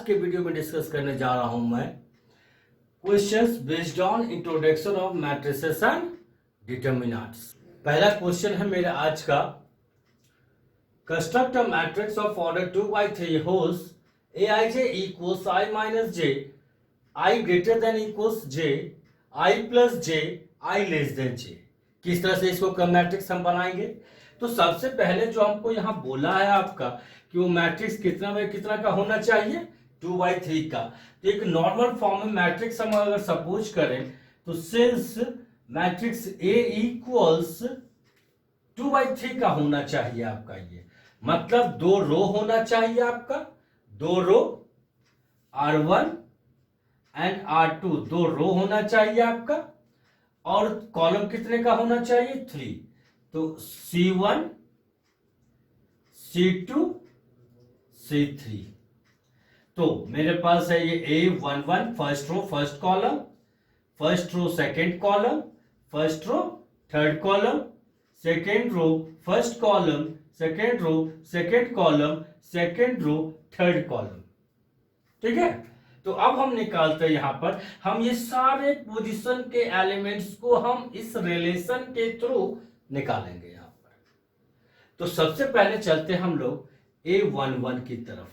के वीडियो में डिस्कस करने जा रहा हूं मैं questions based on introduction of matrices and determinants. पहला क्वेश्चन है मेरा आज का, construct a matrix of order 2/3 holes aij equals I minus j, I greater than equals j, I plus j, I less than j। किस तरह से इसको matrix हम बनाएंगे? तो सबसे पहले जो हमको यहाँ बोला है आपका कि वो मैट्रिक्स कितना बाय कितना का होना चाहिए, 2/3 का। तो एक नॉर्मल फॉर्म में मैट्रिक्स हम अगर सपोज करें तो सिंस मैट्रिक्स A इक्वल्स 2/3 का होना चाहिए आपका, ये मतलब दो रो होना चाहिए आपका, दो रो R1 एंड R2 दो रो होना चाहिए आपका, और कॉलम कितने का होना चाहिए, 3। तो C1 C2 C3। तो मेरे पास है ये A11 first row first column, first row second column, first row third column, second row first column, second row second column, second row third column. ठीक है, तो अब हम निकालते हैं यहां पर, हम ये सारे पोजीशन के एलिमेंट्स को हम इस रिलेशन के थ्रू निकालेंगे यहां पर। तो सबसे पहले चलते हैं हम लोग A11 की तरफ।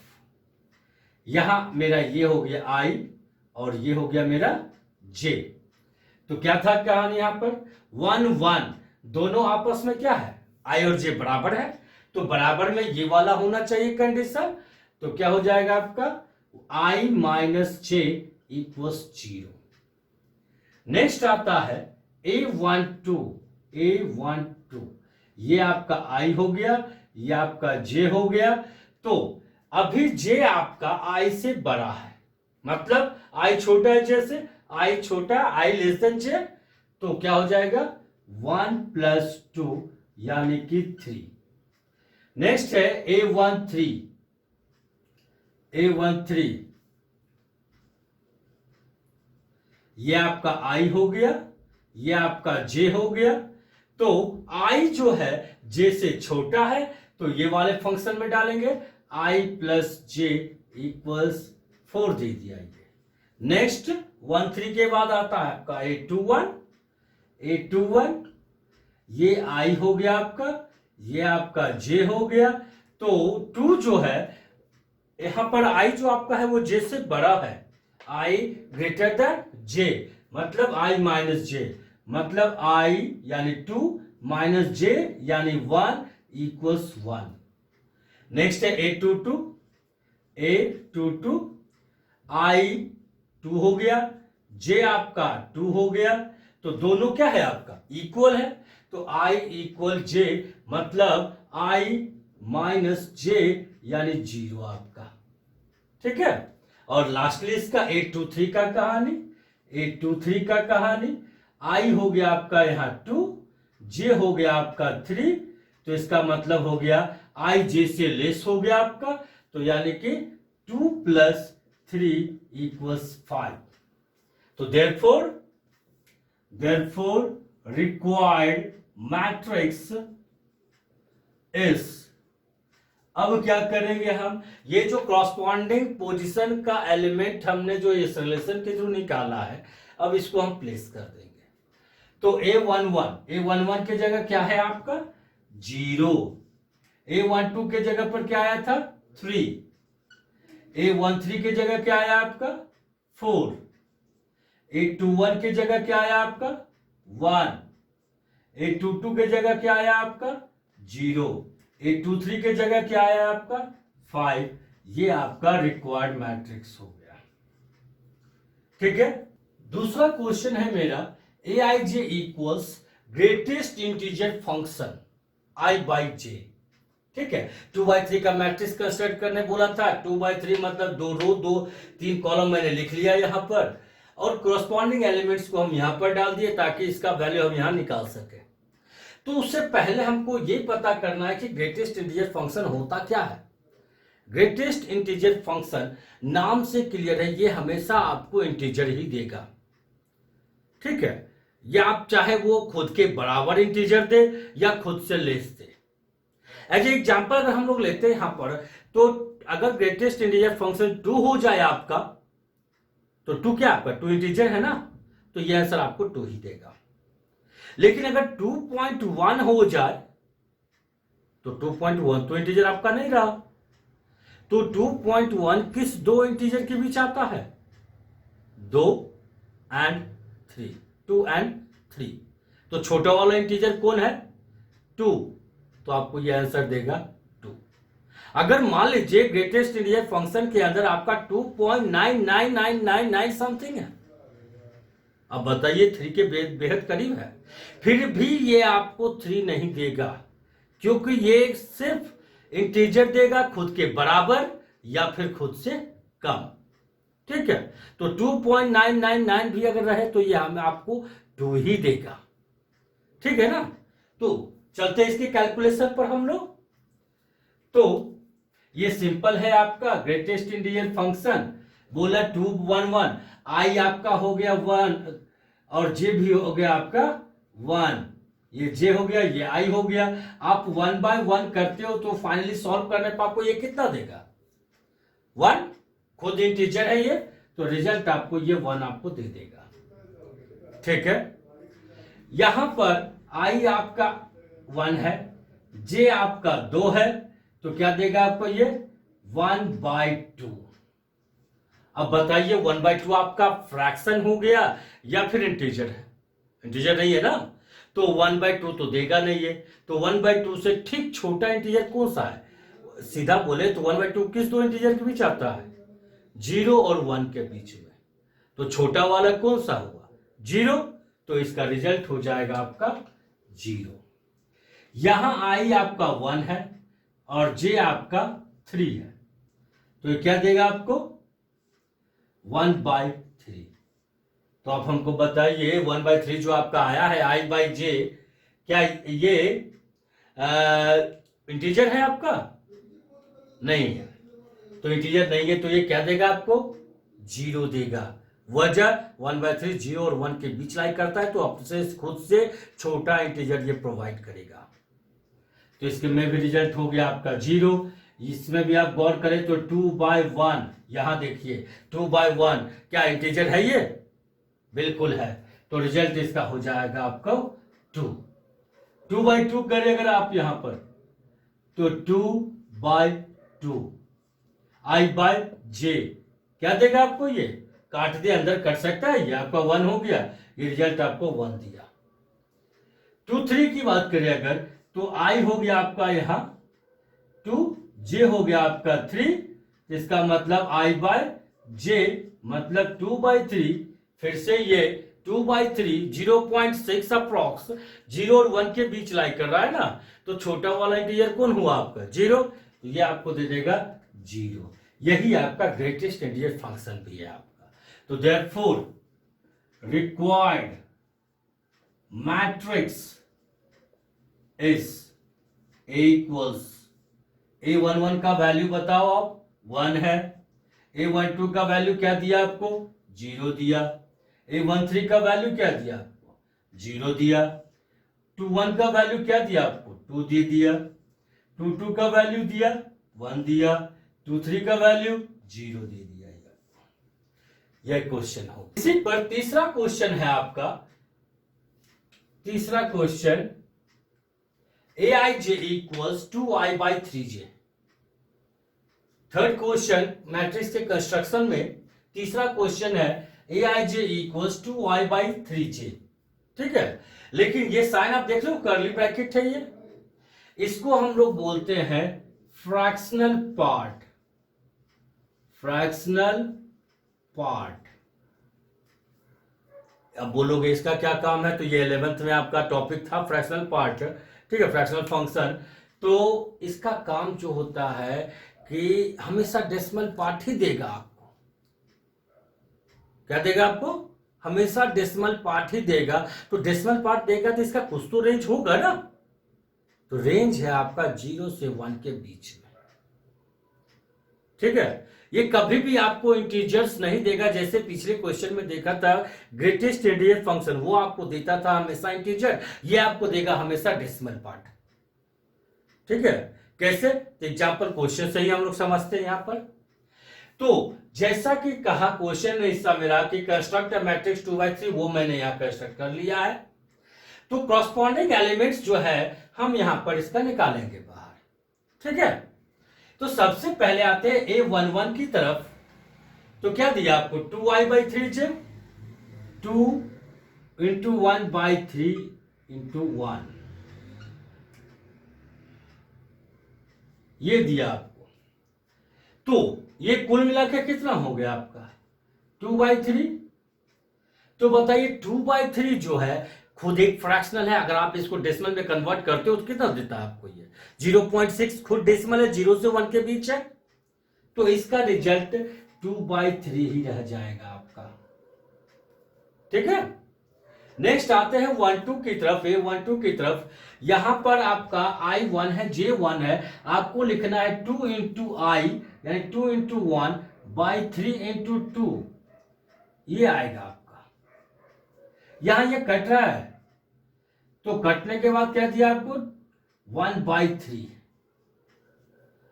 यहां मेरा ये हो गया I और ये हो गया मेरा J। तो क्या था कहानी यहां पर, 1 1 दोनों आपस में क्या है, I और J बराबर है, तो बराबर में ये वाला होना चाहिए कंडीशन। तो क्या हो जाएगा आपका, I minus J equals 0। Next आता है A12 ये आपका I हो गया, ये आपका J हो गया। तो अभी J आपका I से बड़ा है, मतलब I छोटा है J से, I छोटा I लेस देन J। तो क्या हो जाएगा 1 + 2 यानी कि 3। नेक्स्ट है A13 ये आपका I हो गया, ये आपका J हो गया। तो I जो है J से छोटा है, तो ये वाले फंक्शन में डालेंगे, I + J इक्वल्स 4 दे दिया ये। नेक्स्ट 13 के बाद आता है आपका A21 ये I हो गया आपका, ये आपका J हो गया। तो 2 जो है यहां पर I जो आपका है वो J से बड़ा है, I ग्रेटर देन J, मतलब I माइनस J, मतलब I यानी 2 माइनस J यानी 1 इक्वल्स 1। नेक्स्ट है A22 I 2 हो गया, J आपका 2 हो गया। तो दोनों क्या है आपका इक्वल है, तो I इक्वल J मतलब I माइनस J यानी 0 आपका। ठीक है, और लास्टली इसका A23 का कहानी, I हो गया आपका यहां 2, J हो गया आपका 3। तो इसका मतलब हो गया I J से लेस हो गया आपका, तो यानी कि 2 + 3 इक्वल्स 5। तो therefore required matrix is, अब क्या करेंगे हम, ये जो कॉरस्पॉन्डिंग पोजीशन का एलिमेंट हमने जो इस रिलेशन के थ्रू निकाला है, अब इसको हम प्लेस कर देंगे। तो A11 के जगह क्या है आपका 0, A12 के जगह पर क्या आया था 3, A13 के जगह क्या आया आपका 4, A21 के जगह क्या आया आपका 1, A22 के जगह क्या आया आपका 0, A23 के जगह क्या आया आपका 5। ये आपका रिक्वायर्ड मैट्रिक्स हो गया। ठीक है, दूसरा क्वेश्चन है मेरा Aij equals greatest integer function I/J। ठीक है, 2/3 का मैट्रिक्स कंस्ट्रक्ट करने बोला था, 2/3 मतलब 2 रो 3 कॉलम मैंने लिख लिया यहां पर, और कॉरस्पॉन्डिंग एलिमेंट्स को हम यहां पर डाल दिए ताकि इसका वैल्यू हम यहां निकाल सके। तो उससे पहले हमको ये पता करना है कि ग्रेटेस्ट इंटीजर फंक्शन होता क्या है। ग्रेटेस्ट इंटीजर फंक्शन नाम से क्लियर है, ये हमेशा आपको इंटीजर ही देगा। ठीक है, या आप चाहे वो खुद के बराबर इंटीजर दे या खुद से लेस दे। एज एग्जाम्पल अगर हम लोग लेते हैं यहां पर, तो अगर ग्रेटेस्ट इंटीजर फंक्शन 2 हो जाए आपका, तो 2 क्या आपका 2 इंटीजर है ना, तो यह आंसर आपको 2 ही देगा। लेकिन अगर 2.1 हो जाए तो 2.1 तो इंटीजर आपका नहीं रहा, तो 2.1 किस दो इंटीजर के बीच आता है, 2 एंड 3, 2 एंड 3। तो छोटा वाला इंटीजर कौन है, 2, तो आपको यह आंसर देगा 2। अगर मान लीजिए ग्रेटेस्ट इंटीजर फंक्शन के अंदर आपका 2.99999 समथिंग है, अब बताइए 3 के बेहद करीब है, फिर भी ये आपको 3 नहीं देगा, क्योंकि ये सिर्फ इंटीजर देगा खुद के बराबर या फिर खुद से कम। ठीक है, तो 2.999 भी अगर रहे तो ये हमें आपको 2 ही देगा। ठीक है ना, तो चलते इसके कैलकुलेशन पर हम लोग। तो ये सिंपल है आपका ग्रेटेस्ट इंटीजर फंक्शन, बोला 211, आई आपका हो गया 1 और जे भी हो गया आपका 1, ये जे हो गया, ये आई हो गया। आप 1 बाय 1 करते हो तो फाइनली सॉल्व करने पर आपको ये कितना देगा, 1, खुद इंटीजर है ये, तो रिजल्ट आपको ये 1 आपको दे देगा। ठीक है, यहां पर आई आपका 1 है, जे आपका 2 है, तो क्या देगा आपको ये 1/2। अब बताइए 1/2 आपका फ्रैक्शन हो गया या फिर इंटीजर है, इंटीजर नहीं है ना, तो 1/2 तो देगा नहीं है। तो 1/2 से ठीक छोटा इंटीजर कौन सा है, सीधा बोले तो 1/2 किस दो इंटीजर के बीच आता है, 0 और 1 के बीच में, तो छोटा वाला कौन सा हुआ, 0, तो इसका रिजल्ट हो जाएगा आपका 0। यहां आई आपका 1 है और जे आपका 3 है, तो ये क्या देगा आपको 1/3। तो आप हमको बताइए 1/3 जो आपका आया है आई बाई जे, क्या ये इंटीजर है आपका, नहीं है, तो इंटीजर नहीं है, तो ये क्या देगा आपको 0 देगा। वजह 1/3 0 और 1 के बीच लाई करता है, तो आपसे खुद से छोटा इंटीजर ये प्रोवाइड करेगा। तो इसके में भी रिजल्ट हो गया आपका 0। इसमें भी आप गौर करें तो 2/1, यहां देखिए 2/1 क्या इंटीजर है ये, बिल्कुल है, तो रिजल्ट इसका हो जाएगा आपको 2। 2/2 करें अगर आप यहां पर, तो 2/2 आई बाय जे क्या देगा आपको, ये काट दे अंदर कट सकता है, ये आपका 1 हो गया, ये रिजल्ट आपको 1 दिया। 2/3 की बात करें अगर, तो आई हो गया आपका यहां 2, जे हो गया आपका 3, इसका मतलब आई बाय जे मतलब 2/3, फिर से ये 2/3 0.6 अप्रॉक्स 0 और 1 के बीच लाई कर रहा है ना, तो छोटा वाला इंटीजर कौन हुआ आपका 0, तो ये आपको दे देगा 0। यही आपका ग्रेटेस्ट इंटीजर फंक्शन भी है आपका। तो therefore required matrix is A equals A11 का वैल्यू बताओ आप 1 है, A12 का वैल्यू क्या दिया आपको 0 दिया, A13 का वैल्यू क्या दिया आपको 0 दिया, 21 का वैल्यू क्या दिया आपको 2 दे दिया, 22 का वैल्यू दिया 1 दिया, 23 का वैल्यू 0 दे दिया। यह क्वेश्चन हो। इसी पर तीसरा क्वेश्चन है आपका, तीसरा question aij equals 2i/3j। Third question matrix के कंस्ट्रक्शन में तीसरा क्वेश्चन है aij इक्वल्स 2i/3j। ठीक है, लेकिन ये साइन आप देख लो कर्ली ब्रैकेट है, ये इसको हम लोग बोलते हैं फ्रैक्शनल पार्ट, फ्रैक्शनल पार्ट। अब बोलोगे इसका क्या काम है, तो ये 11th में आपका टॉपिक था फ्रैक्शनल पार्ट, ठीक है, फ्रैक्शनल फंक्शन। तो इसका काम जो होता है कि हमेशा डेसिमल पार्ट ही देगा आपको, क्या देगा आपको, हमेशा डेसिमल पार्ट ही देगा। तो डेसिमल पार्ट देगा तो इसका कुछ तो रेंज होगा ना, तो रेंज है आपका 0 से 1 के बीच में। ठीक है, ये कभी भी आपको इंटीजर्स नहीं देगा, जैसे पिछले क्वेश्चन में देखा था ग्रेटेस्ट इंटीजर फंक्शन, वो आपको देता था हमेशा इंटीजर, ये आपको देगा हमेशा डेसिमल पार्ट। ठीक है, कैसे? तो एग्जाम्पल क्वेश्चन से ही हम लोग समझते हैं यहां पर। तो जैसा कि कहा क्वेश्चन में हिस्सा मेरा कि कंस्ट्रक्ट मैट्रिक्स 2/3, वो मैंने यहां कंस्ट्रक्ट कर लिया है। तो कॉरस्पॉन्डिंग एलिमेंट्स जो है हम यहां पर इसका निकालेंगे बाहर, ठीक है। तो सबसे पहले आते हैं A11 की तरफ। तो क्या दिया आपको? 2i/3j, 2 इंटू 1/3 इंटू 1, ये दिया आपको। तो ये कुल मिलाकर कितना हो गया आपका? 2/3। तो बताइए 2/3 जो है खुद एक फ्रैक्शनल है, अगर आप इसको डेसिमल में कन्वर्ट करते हो तो कितना देता है आपको? ये 0.6 खुद डेसिमल है, 0 से 1 के बीच है। तो इसका रिजल्ट 2/3 ही रह जाएगा आपका, ठीक है। नेक्स्ट आते हैं 1-2 की तरफ। A12 की तरफ यहां पर आपका I1 है, J1 है, आपको लिखना है 2 इंटू I यानी 2 इंटू 1/3 इंटू 2, ये आएगा आपका। यहां ये कट रहा है, तो कटने के बाद क्या दिया आपको? 1/3।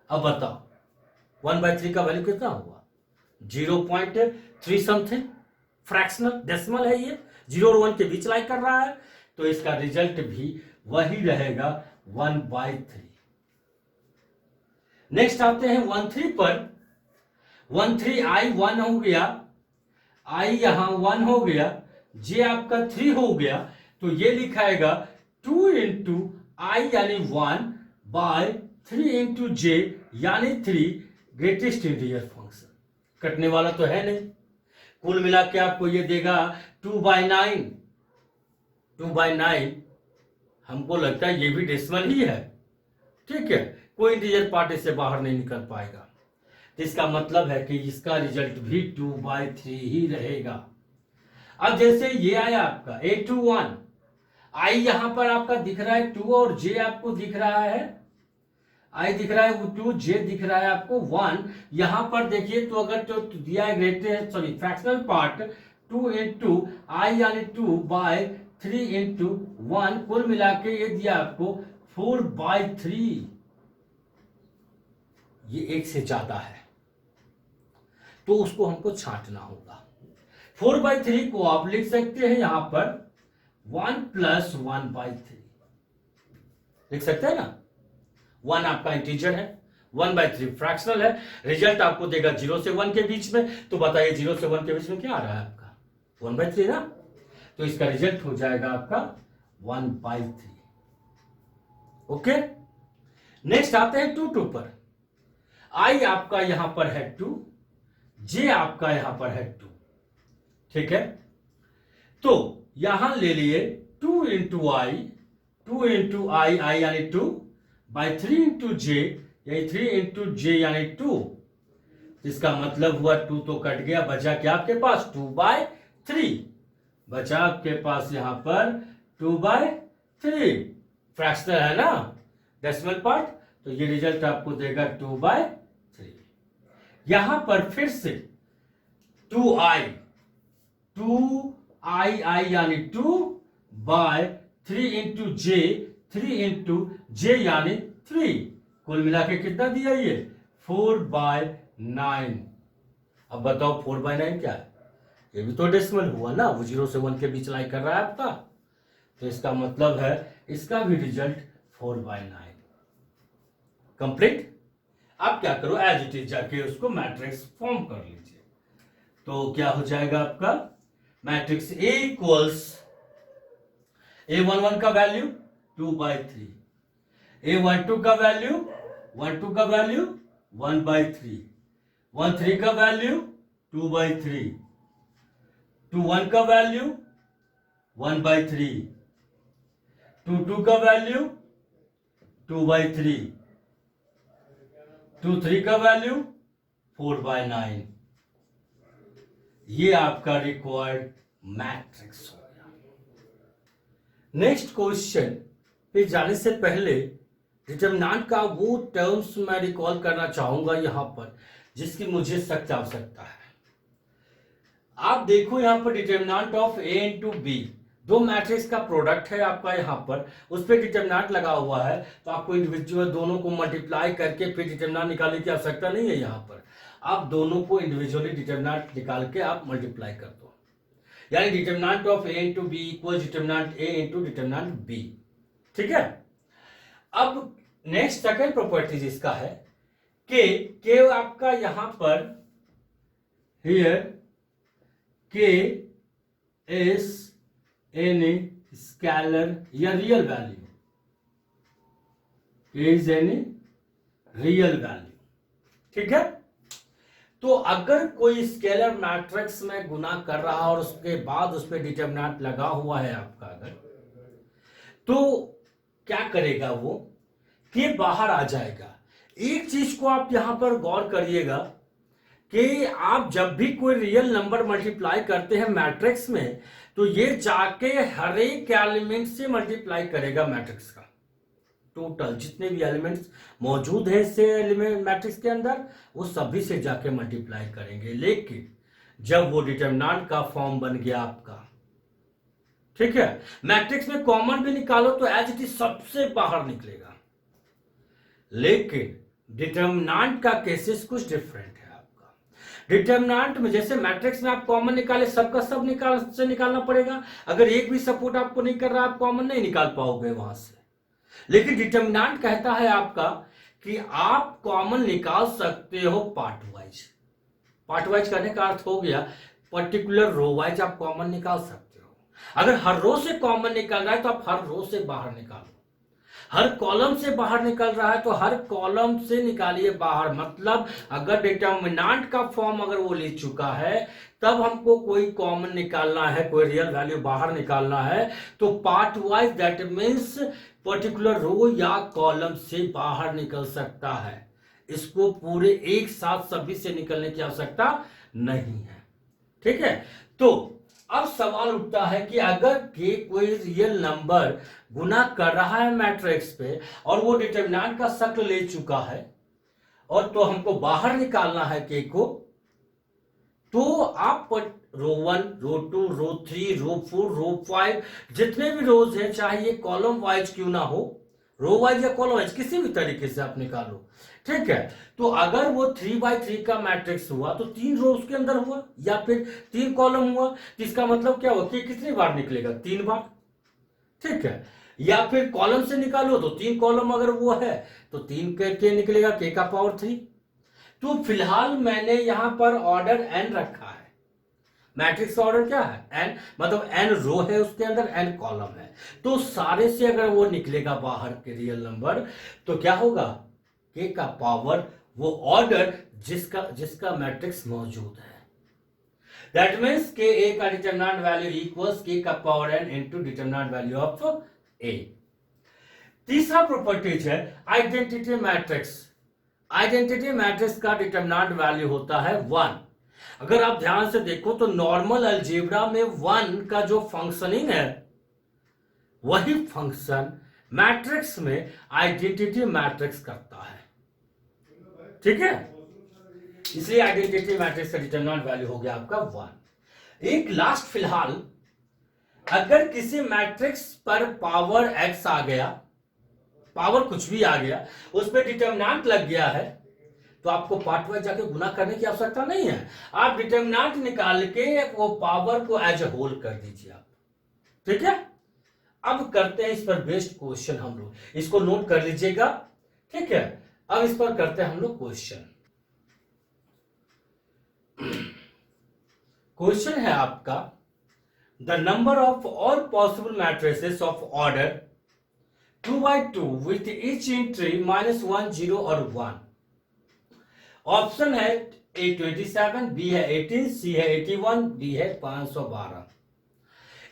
अब बताओ 1/3 का वैल्यू कितना हुआ? 0.3 समथिंग, फ्रैक्शनल डेसिमल है ये, 0 और 1 के बीच लाई कर रहा है, तो इसका रिजल्ट भी वही रहेगा 1/3। नेक्स्ट आते हैं 1-3 पर। 1-3 I1 हो गया, I यहां 1 हो गया, J आपका 3 हो गया, तो ये लिखाएगा 2 इंटू I यानी 1/3 इंटू J यानी 3 ग्रेटेस्ट इंटीजर फंक्शन। कटने वाला तो है नहीं, कुल मिला के आपको ये देगा 2/9। 2/9 हमको लगता है ये भी डेसिमल ही है, ठीक है, कोई इंटीजर पार्ट इससे बाहर नहीं निकल पाएगा। तो इसका मतलब है कि इसका रिजल्ट भी 2/3 ही रहेगा। अब जैसे ये आया आपका A21, I यहां पर आपका दिख रहा है 2 और J आपको दिख रहा है, I दिख रहा है वो 2, J दिख रहा है आपको 1। यहां पर देखिए तो अगर तो दिया है greatest sorry fractional part 2 into I यानी 2/3 इंटू 1, कुल मिला के ये दिया आपको 4/3। ये एक से ज्यादा है तो उसको हमको छांटना होगा। 4/3 को आप लिख सकते हैं यहां पर 1 + 1/3 लिख सकते हैं ना। 1 आपका इंटीजर है, 1/3 फ्रैक्शनल है, रिजल्ट आपको देगा 0 से 1 के बीच में। तो बताइए 0 से 1 के बीच में क्या आ रहा है आपका? 1/3 ना। तो इसका रिजल्ट हो जाएगा आपका 1/3। ओके, नेक्स्ट आते हैं 2-2 पर। I आपका यहां पर है 2, J आपका यहां पर है 2, ठीक है। तो यहां ले लिए 2 इंटू I, 2 इंटू I यानी 2/3 इंटू J यानी 3 इंटू J यानी 2। इसका मतलब हुआ 2 तो कट गया, बचा क्या आपके पास? 2/3 बचा आपके पास यहां पर 2/3। फ्रैक्शनल है ना, डेसिमल पार्ट, तो ये रिजल्ट आपको देगा 2/3। यहां पर फिर से 2I यानी 2/3 इंटू J, 3 इंटू J यानी 3, कुल मिला के कितना दिया ये? 4/9। अब बताओ 4/9 क्या है? ये भी तो डेसिमल हुआ ना, वो 0 से 1 के बीच लाई कर रहा है आपका। तो इसका मतलब है इसका भी रिजल्ट 4/9 कंप्लीट। आप क्या करो, एज इट इज जाके उसको मैट्रिक्स फॉर्म कर लीजिए। तो क्या हो जाएगा आपका? मैट्रिक्स A इक्वल्स A11 का वैल्यू 2/3, A12 का वैल्यू 1/3, 13 का वैल्यू 2/3, 21 का वैल्यू 1/3, 22 का वैल्यू 2/3, 23 का वैल्यू 4/9। ये आपका रिक्वायर्ड मैट्रिक्स हो गया। नेक्स्ट क्वेश्चन पे जाने से पहले डिटरमिनेंट का वो टर्म्स मैं रिकॉल करना चाहूंगा यहां पर जिसकी मुझे सख्त आवश्यकता है। आप देखो यहां पर डिटरमिनेंट ऑफ A इंटू बी, दो मैट्रिक्स का प्रोडक्ट है आपका यहाँ पर, उस पर डिटरमिनेंट लगा हुआ है, तो आपको इंडिविजुअल दोनों को मल्टीप्लाई करके फिर डिटरमिनेंट निकालने की आवश्यकता नहीं है। यहाँ पर आप दोनों को इंडिविजुअली डिटरमिनेंट निकाल के आप मल्टीप्लाई कर दो, यानी determinant of A into B equal determinant A into determinant B. ठीक है। अब नेक्स्ट सेकंड प्रॉपर्टीज इसका है के आपका यहां पर हियर के इज एनी स्केलर या real value, is any real value. ठीक है। तो अगर कोई स्केलर मैट्रिक्स में गुना कर रहा और उसके बाद उस पर डिटरमिनेंट लगा हुआ है आपका, अगर तो क्या करेगा वो कि बाहर आ जाएगा। एक चीज को आप यहां पर गौर करिएगा कि आप जब भी कोई रियल नंबर मल्टीप्लाई करते हैं मैट्रिक्स में, तो ये जाके हर एक एलिमेंट से मल्टीप्लाई करेगा मैट्रिक्स का। टोटल जितने भी एलिमेंट्स मौजूद हैं इससे एलिमेंट मैट्रिक्स के अंदर, वो सभी से जाके मल्टीप्लाई करेंगे। लेकिन जब वो डिटरमिनेंट का फॉर्म बन गया आपका, ठीक है, मैट्रिक्स में कॉमन भी निकालो तो एज इट इज सबसे बाहर निकलेगा। लेकिन डिटरमिनेंट का केसेस कुछ डिफरेंट है आपका। डिटरमिनेंट में जैसे मैट्रिक्स में आप कॉमन निकाले, सबका सब निकालना पड़ेगा। अगर एक भी सपोर्ट आपको नहीं कर रहा, आप कॉमन नहीं निकाल पाओगे वहां से। लेकिन डिटरमिनेंट कहता है आपका कि आप कॉमन निकाल सकते हो पार्ट वाइज। पार्ट वाइज करने का अर्थ हो गया पर्टिकुलर रो वाइज आप कॉमन निकाल सकते हो। अगर हर रो से कॉमन निकाल रहा है तो आप हर रो से बाहर निकालो। हर कॉलम से बाहर निकल रहा है तो हर कॉलम से निकालिए बाहर। मतलब अगर डिटरमिनेंट का फॉर्म अगर वो ले चुका है, तब हमको कोई कॉमन निकालना है, कोई रियल वैल्यू बाहर निकालना है, तो part wise that means particular row या कॉलम से बाहर निकल सकता है। इसको पूरे एक साथ सभी से निकलने की आवश्यकता नहीं है। ठीक है। तो अब सवाल उठता है कि अगर के कोई रियल नंबर गुना कर रहा है मैट्रिक्स पे और वो डिटरमिनेंट का शक्ल ले चुका है, और तो हमको बाहर निकालना है के को, तो आप रो 1, रो 2, रो 3, रो 4, रो 5 जितने भी रोज हैं, चाहे ये कॉलम वाइज क्यों ना हो, रो वाइज या कॉलम वाइज किसी भी तरीके से आप निकालो। ठीक है। तो अगर वो 3x3 का मैट्रिक्स हुआ तो 3 रो उसके अंदर हुआ या फिर 3 कॉलम हुआ, तो इसका मतलब क्या हुआ कि कितनी बार निकलेगा, 3 बार। ठीक है। या फिर कॉलम से निकालो तो 3 कॉलम अगर वो है तो 3 के निकलेगा, के का पावर 3। तो फिलहाल मैंने यहां पर ऑर्डर n रखा है। मैट्रिक्स ऑर्डर क्या है, n, मतलब n रो है उसके अंदर, n कॉलम है। तो सारे से अगर वो निकलेगा बाहर के रियल नंबर, तो क्या होगा, के का पावर वो ऑर्डर जिसका मैट्रिक्स मौजूद है। दैट मीन्स के ए का डिटरमिनेंट वैल्यू इक्वल्स के का power n into determinant value of A. तीसरा प्रॉपर्टीज है आइडेंटिटी मैट्रिक्स। आइडेंटिटी मैट्रिक्स का डिटरमिनेंट वैल्यू होता है 1। अगर आप ध्यान से देखो तो नॉर्मल अलजेब्रा में 1 का जो फंक्शनिंग है, वही फंक्शन मैट्रिक्स में आइडेंटिटी मैट्रिक्स करता है। ठीक है। इसलिए आइडेंटिटी मैट्रिक्स का डिटरमिनेंट वैल्यू हो गया आपका 1। एक लास्ट फिलहाल, अगर किसी मैट्रिक्स पर पावर x आ गया, पावर कुछ भी आ गया, उस पर डिटरमिनेंट लग गया है, तो आपको पार्ट वाइज जाके गुना करने की आवश्यकता नहीं है। आप डिटरमिनेंट निकाल के वो पावर को एज ए होल कर दीजिए आप। ठीक है। अब करते हैं इस पर बेस्ड क्वेश्चन हम लोग, इसको नोट कर लीजिएगा। ठीक है। अब इस पर करते हैं हम लोग क्वेश्चन। क्वेश्चन है आपका, the number of all possible matrices of order 2x2 with each entry -1, 0 और 1। ऑप्शन है A 27, B है 18, C है 81, D है 512।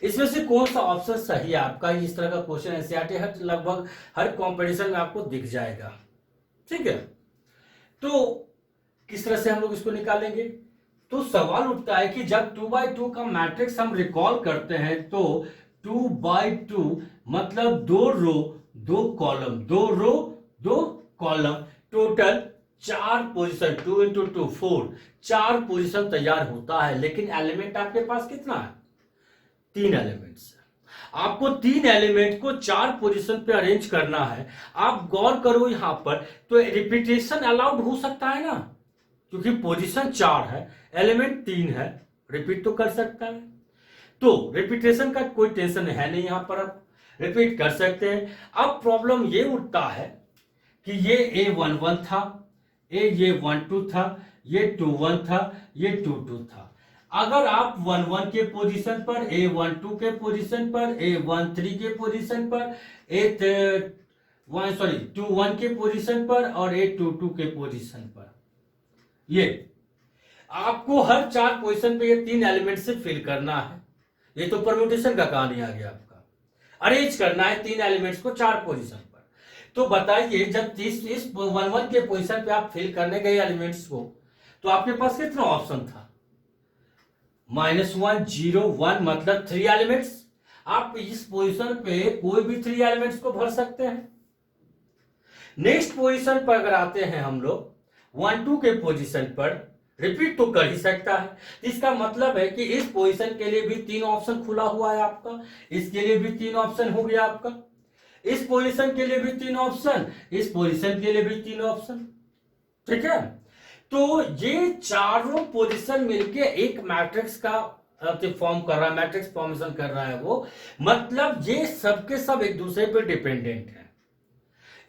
इसमें से कौन सा ऑप्शन सही है आपका? इस तरह का क्वेश्चन एनसीईआरटी लगभग हर कंपटीशन में आपको दिख जाएगा। ठीक है। तो किस तरह से हम लोग इसको निकालेंगे? तो सवाल उठता है कि जब 2x2 का मैट्रिक्स हम रिकॉल करते हैं तो 2x2 मतलब 2 रो 2 कॉलम, 2 रो 2 कॉलम, टोटल 4 पोजीशन, 2 × 2 4, 4 पोजीशन तैयार होता है। लेकिन एलिमेंट आपके पास कितना है? 3 एलिमेंट्स। आपको 3 एलिमेंट को 4 पोजीशन पे अरेंज करना है। आप गौर करो यहां पर, तो रिपीटेशन अलाउड हो सकता है ना, क्योंकि पोजीशन 4 है, एलिमेंट 3 है, रिपीट तो कर सकता है। तो रिपीटेशन का कोई टेंशन है नहीं, यहां पर आप रिपीट कर सकते हैं। अब प्रॉब्लम ये उठता है कि ये A11 था, ये 12 था, ये 21 था, ये 22 था। अगर आप 11 के पोजीशन पर, A12 के पोजीशन पर, A13 के पोजीशन पर, A21 के पोजीशन पर और A22 के पोजीशन पर, ये आपको हर 4 पोजीशन पे ये 3 एलिमेंट से फिल करना है। ये तो परम्यूटेशन का कहानी आ गया आपका। अरेंज करना है 3 एलिमेंट्स को 4 पोजीशन पर। तो बताइए, जब इस 11 के पोजीशन पे आप फिल करने गए एलिमेंट्स को, तो आपके पास कितना ऑप्शन था? -1, 0, 1, मतलब 3 एलिमेंट्स। आप इस पोजीशन पे कोई भी 3 एलिमेंट्स को भर सकते हैं। नेक्स्ट पोजीशन पर अगर आते हैं हम लोग 1, 2 के पोजीशन पर, रिपीट तो कर ही सकता है। इसका मतलब है कि इस पोजीशन के लिए भी 3 ऑप्शन खुला हुआ है आपका, इसके लिए भी 3 ऑप्शन हो गया आपका, इस पोजीशन के लिए भी 3 ऑप्शन, इस पोजीशन के लिए भी 3 ऑप्शन। ठीक है, तो ये चारों पोजीशन मिलके एक मैट्रिक्स का फॉर्म कर रहा है, मैट्रिक्स फॉर्मेशन कर रहा है वो। मतलब ये सबके सब एक दूसरे पे डिपेंडेंट है।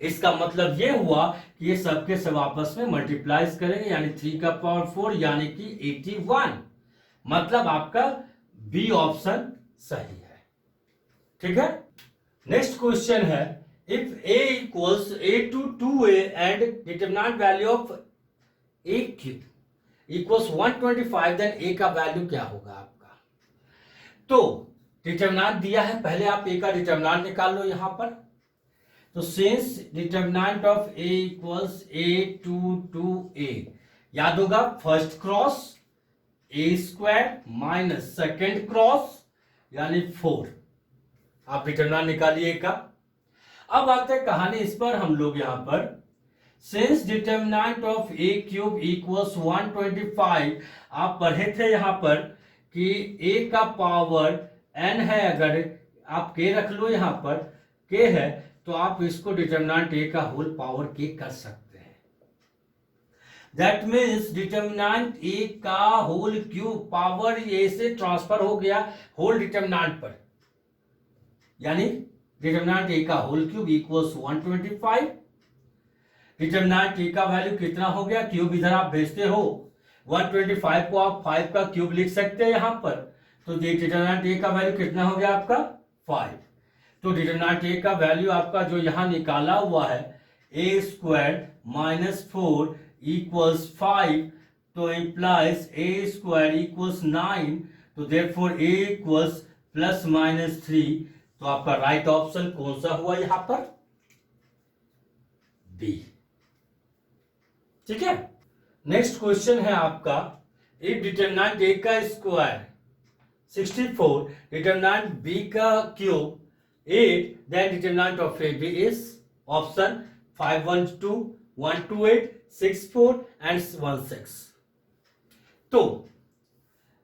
इसका मतलब ये हुआ कि ये सबके सब आपस में मल्टीप्लाइज करेंगे, यानी 3 का पावर 4 यानी कि 81। मतलब आपका बी ऑप्शन सही है। ठीक है, नेक्स्ट क्वेश्चन है, if a equals a to 2a and determinant value of a cube equals 125, then a का वैल्यू क्या होगा आपका? तो डिटरमिनेंट दिया है, पहले आप a का डिटरमिनेंट निकाल लो यहां पर। तो since determinant of a equals a to 2a, याद होगा first cross a² minus second cross यानी 4। आप डिटरमिनेंट निकालिए का। अब आते हैं कहानी इस पर हम लोग यहां पर, since determinant of a cube equals 125, आप पढ़े थे यहां पर कि a का पावर n है, अगर आप k रख लो यहां पर, k है, तो आप इसको डिटरमिनेंट a का होल पावर k कर सकते हैं। दैट मीन्स डिटरमिनेंट a का होल क्यूब पावर a से ट्रांसफर हो गया होल डिटरमिनेंट पर, यानी डिटरमिनेंट a का whole cube equals 125। Determinant a का वैल्यू कितना हो गया? क्यूब इधर आप भेजते हो, 125 को आप 5 का क्यूब लिख सकते हैं यहां पर। तो डिटरमिनेंट a का वैल्यू कितना हो गया आपका? 5। तो डिटरमिनेंट a का वैल्यू आपका जो यहां निकाला हुआ है, a² माइनस 4 इक्वल्स 5, तो इंप्लाइज a² इक्वल्स 9, तो therefore a equals plus minus 3। तो आपका राइट ऑप्शन कौन सा हुआ यहां पर? बी। ठीक है, नेक्स्ट क्वेश्चन है आपका, इफ डिटरमिनेंट a का स्क्वायर 64, डिटरमिनेंट b का cube 8, then determinant of a b is option 512, 128, 64 and 16। तो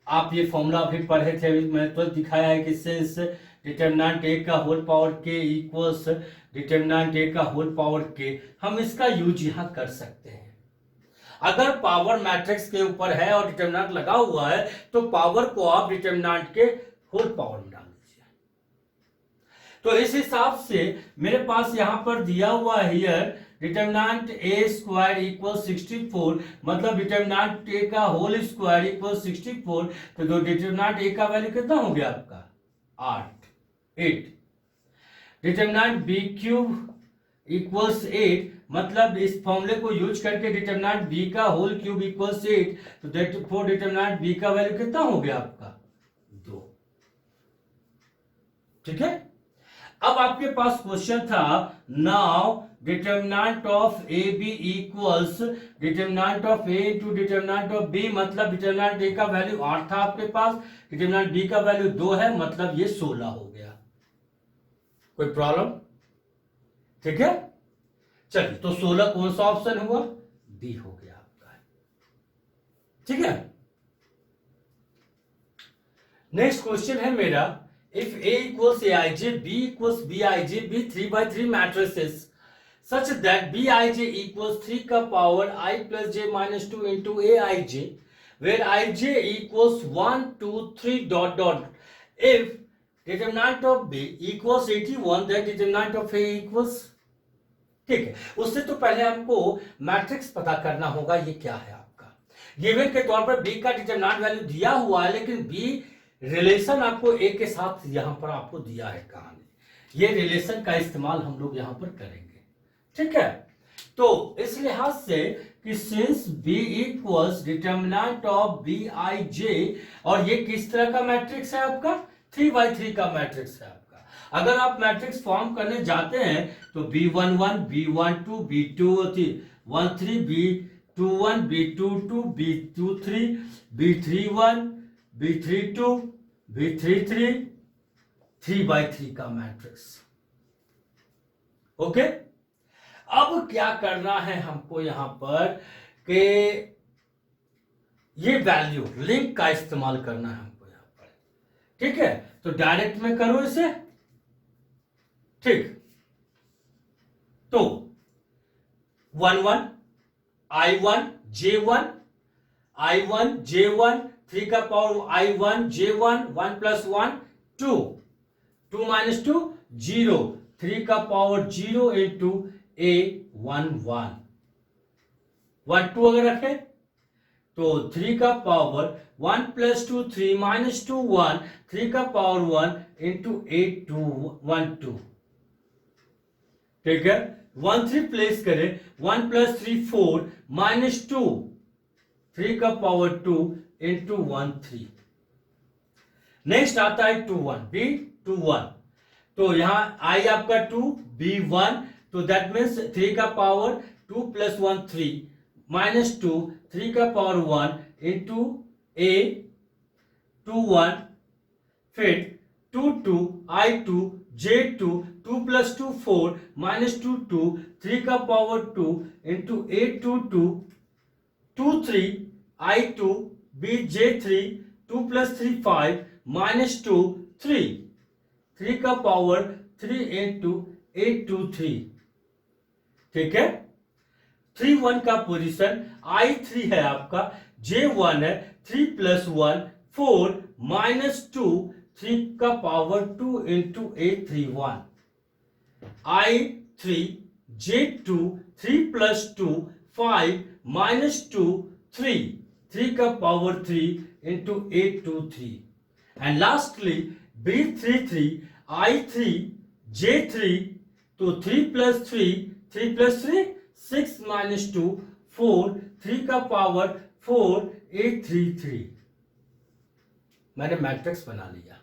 आप ये फॉर्मूला अभी पढ़े थे, मैंने तो दिखाया है कि सिंस डिटरमिनेंट a का whole power k equals determinant a का होल पावर k, हम इसका यूज यहां कर सकते हैं। अगर पावर मैट्रिक्स के ऊपर है और डिटरमिनेंट लगा हुआ है, तो पावर को आप डिटरमिनेंट के होल पावर में डाल दीजिए। तो इस हिसाब से मेरे पास यहां पर दिया हुआ है हियर डिटरमिनेंट a² इक्वल 64, मतलब डिटरमिनेंट a का होल स्क्वायर इक्वल 64। तो जो डिटरमिनेंट a का वैल्यू कितना हो गया आपका? 8। डिटरमिनेंट b क्यूब इक्वल्स 8, मतलब इस फॉर्मूले को यूज करके डिटरमिनेंट b का होल क्यूब इक्वल्स 8, तो देयरफॉर डिटरमिनेंट b का वैल्यू कितना हो गया आपका? 2। ठीक है, अब आपके पास क्वेश्चन था, now determinant of A B equals determinant of A to determinant of B, मतलब डिटरमिनेंट ए का वैल्यू 8 था आपके पास, डिटरमिनेंट बी का वैल्यू 2 है, मतलब ये 16 हो गया। कोई प्रॉब्लम? ठीक है, चलिए, तो 16 कौन सा ऑप्शन हुआ? बी हो गया आपका। ठीक है, नेक्स्ट क्वेश्चन है मेरा, if A equals Aij, B equals Bij, be 3 by 3 matrices such that Bij equals 3 का power I plus j minus 2 into Aij, where Ij equals 1 2 3 dot dot. If determinant of B equals 81, then determinant of A equals, ठीक है। उससे तो पहले हमको matrix पता करना होगा ये क्या है आपका। गिवन के तौर पर B का डिटरमिनेंट वैल्यू दिया हुआ है, लेकिन B रिलेशन आपको A के साथ यहां पर आपको दिया है कहानी, ये रिलेशन का इस्तेमाल हम लोग यहां पर करेंगे, ठीक है। तो इस लिहाज से कि since B equals determinant of Bij, और ये किस तरह का मैट्रिक्स है आपका, 3 by 3 का मैट्रिक्स है आपका। अगर आप मैट्रिक्स फॉर्म करने जाते हैं तो B11, B12, B13, B21, B22, B23, B31, B32, B33, 3 by 3 का मैट्रिक्स। ओके, अब क्या करना है हमको यहां पर कि ये वैल्यू लिंक का इस्तेमाल करना है हमको यहां पर, ठीक है। तो डायरेक्ट में करो इसे, ठीक। तो 1 1 I1 J1 I1 J1 3 का power I1 J1 1 plus 1 2 2 minus 2 0 3 का पावर 0 into A1 1 1 2 अगर रखे तो 3 का पावर 1 plus 2 3 minus 2 1 3 का पावर 1 into A2 1 2, ठीक है। 1 3 प्लेस करें, 1 plus 3 4 minus 2 3 का पावर 2 into 1 3। नेक्स्ट आता है 2 1 B 2 1, तो यहां I आपका 2 B 1, तो दैट मीन्स 3 का पावर 2 plus 1 3 minus 2 3 का पावर 1 into A 2 1, फिर 2 2 I2 J2 2 plus 2 4 minus 2 2 3 का power 2 into A2 2 2 3 I2 B J3 2 plus 3 5 minus 2 3 3 का पावर 3 into A2 3, ठीक है। 3 1 का पोजीशन I3 है आपका, J1 है, 3 plus 1 4 minus 2 3 का power 2 into A3 1 I3 J2 3 plus 2 5 minus 2 3 3 का power 3 into A2 3, and lastly B33 I3 J3, तो 3 plus 3 3 plus 3 6 minus 2 4 3 का पावर 4 A33। मैंने मैट्रिक्स बना लिया।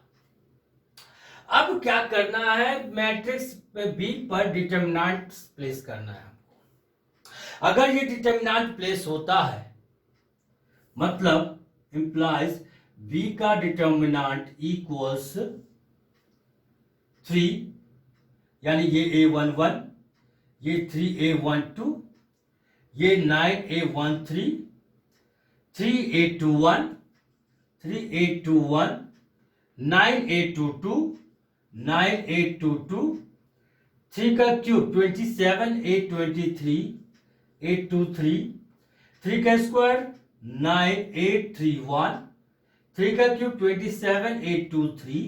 अब क्या करना है, मैट्रिक्स पे बी पर डिटरमिनेंट प्लेस करना है हमको। अगर ये डिटरमिनेंट प्लेस होता है मतलब इंप्लाइज बी का डिटरमिनेंट इक्वल्स 3, यानी ये A11, ये 3A12, ये 9A13, 3A21, 3A21, 9A22, 9A22, 3 का क्यूब 27A23, 823, 3 का स्क्वायर 9831, 3 का क्यूब 27823,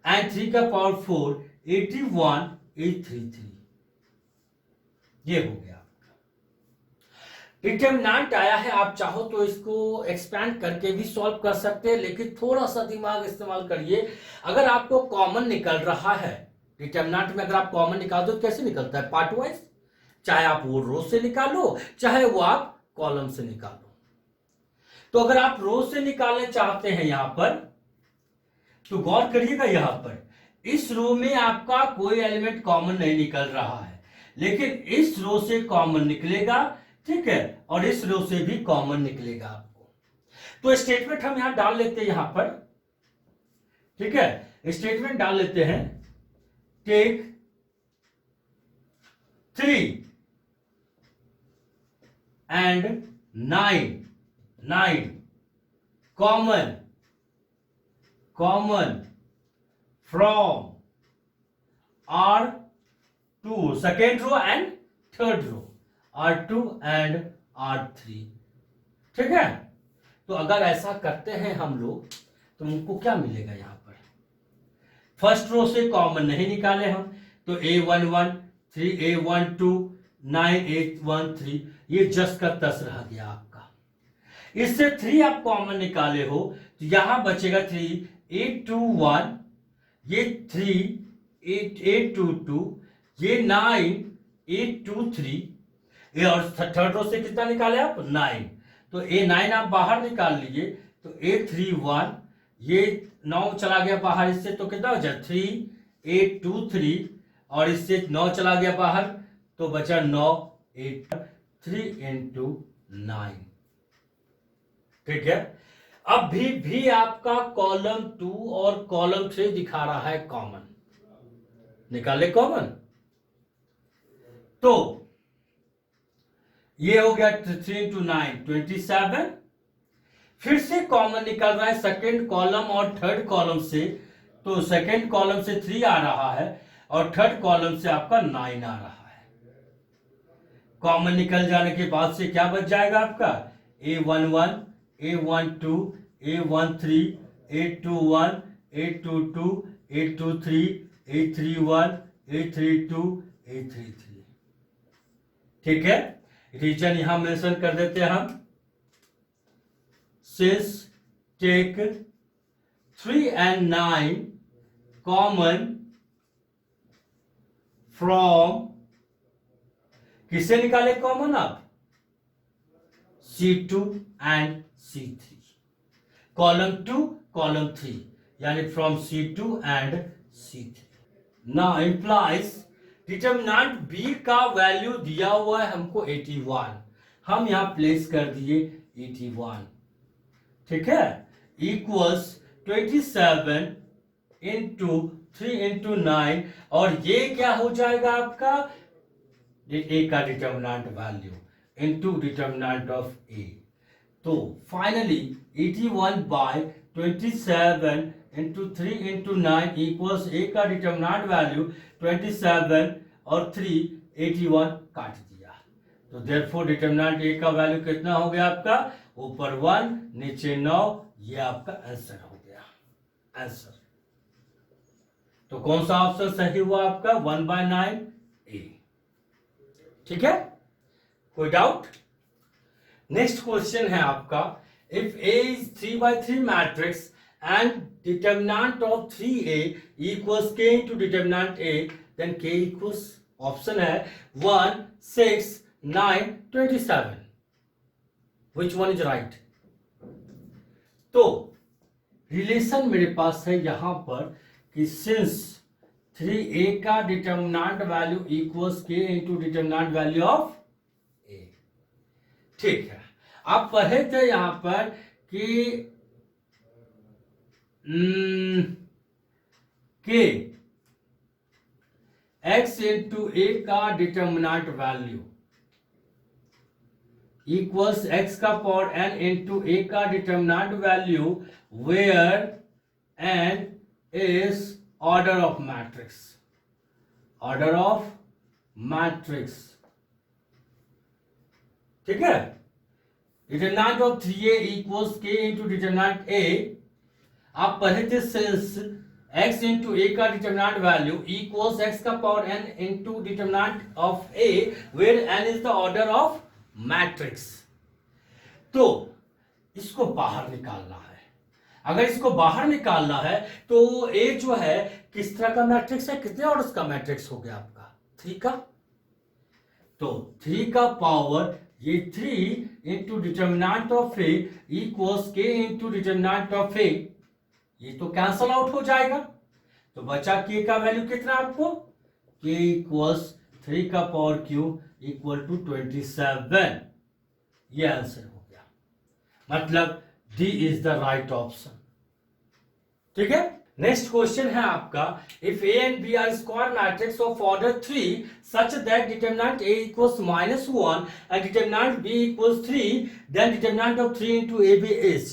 एंड 3 का पावर 4 81833। ये हो गया डिटरमिनेंट आया है। आप चाहो तो इसको एक्सपैंड करके भी सॉल्व कर सकते हैं, लेकिन थोड़ा सा दिमाग इस्तेमाल करिए। अगर आपको कॉमन निकल रहा है डिटरमिनेंट में, अगर आप कॉमन निकाल दो तो कैसे निकलता है, पार्ट वाइज, चाहे आप वो रो से निकालो चाहे वो आप कॉलम से निकालो। तो अगर आप रो से निकालने चाहते हैं यहां पर, तो गौर करिएगा, यहां पर इस रो में आपका कोई एलिमेंट कॉमन नहीं निकल रहा है, लेकिन इस रो से कॉमन निकलेगा, ठीक है, और इस रो से भी कॉमन निकलेगा आपको। तो स्टेटमेंट हम यहां डाल लेते हैं यहां पर, ठीक है, स्टेटमेंट डाल लेते हैं, take 3 and 9 common common from R2 second row and third row, R2 and R3। ठीक है, तो अगर ऐसा करते हैं हम लोग तो हमको क्या मिलेगा? यहां पर फर्स्ट रो से कॉमन नहीं निकाले हम, तो A11 3 A12 9 813 ये जस का तस रह गया आपका। इससे 3 आप कॉमन निकाले हो तो यहां बचेगा 3 821, ये 3 822, ये 9 823, ये और थर्ड रो से कितना निकाले आप? 9, तो A9 आप बाहर निकाल लीजिए तो A31, ये 9 चला गया बाहर इससे तो कितना बचा? 3 823, और इससे 9 चला गया बाहर तो बचा 9 8 3 into 9। ठीक है, अब भी आपका कॉलम 2 और कॉलम 3 दिखा रहा है कॉमन, निकाले कॉमन, तो ये हो गया 3 into 9 27। फिर से कॉमन निकल रहा है सेकेंड कॉलम और थर्ड कॉलम से, तो सेकेंड कॉलम से 3 आ रहा है और थर्ड कॉलम से आपका 9 आ रहा है। कॉमन निकल जाने के बाद से क्या बच जाएगा आपका? A11 A12 A13 A21 A22 A23 A31 A32 A33। ठीक है, रीजन यहां मेंशन कर देते हैं हम। Since take 3 and 9 common from, किसे निकाले कॉमन आप? C2 and C3, column 2 column 3, यानी from C2 and C3। Now implies determinant B का वैल्यू दिया हुआ है हमको 81, हम यहां प्लेस कर दिए 81। ठीक है, इक्वल्स 27 इंटू 3 इंटू 9, और ये क्या हो जाएगा आपका? ए का determinant value into determinant of A, तो finally 81 by 27 into 3 into 9 equals A का डिटर्मिनेंट वैल्यू 27 और 3 81 काट दिया, तो देयरफॉर डिटर्मिनेंट ए का वैल्यू कितना हो गया आपका? ऊपर 1 नीचे 9, ये आपका आंसर हो गया। आंसर तो कौन सा ऑप्शन सही हुआ आपका? 1/9 ए। ठीक है, कोई डाउट? नेक्स्ट क्वेश्चन है आपका, if A is 3/3 matrix and determinant of 3A equals K into determinant A, then K equals, option है 1 6 9 27, which one is right? तो रिलेशन मेरे पास है यहां पर कि सिंस 3A का determinant value equals K into determinant value of A। ठीक है, आप पढ़े थे यहां पर कि K x इंटू A का डिटर्मिनेंट वैल्यू इक्वल्स x का पावर n इंटू A का determinant value where n is order of matrix, order of matrix. ठीक है, determinant of 3A equals K into determinant A, आप पढ़े थे since x into A का determinant value equals x का power n into determinant of A where n is the order of matrix. तो इसको बाहर निकालना है, अगर इसको बाहर निकालना है तो A जो है किस तरह का मैट्रिक्स है? कितने ऑर्डर्स का मैट्रिक्स हो गया आपका? 3 का, तो 3 का पावर ये 3 into determinant of A equals K into determinant of A, ये तो कैंसल आउट हो जाएगा, तो बचा K का वैल्यू कितना आपको? K इक्वल्स 3 का पावर क्यूब इक्वल टू 27, ये आंसर हो गया, मतलब D is the right option. ठीक है, नेक्स्ट क्वेश्चन है आपका, if A and B are square matrix of order 3 such that determinant A equals -1 and determinant B equals 3, then determinant of 3 into AB इज,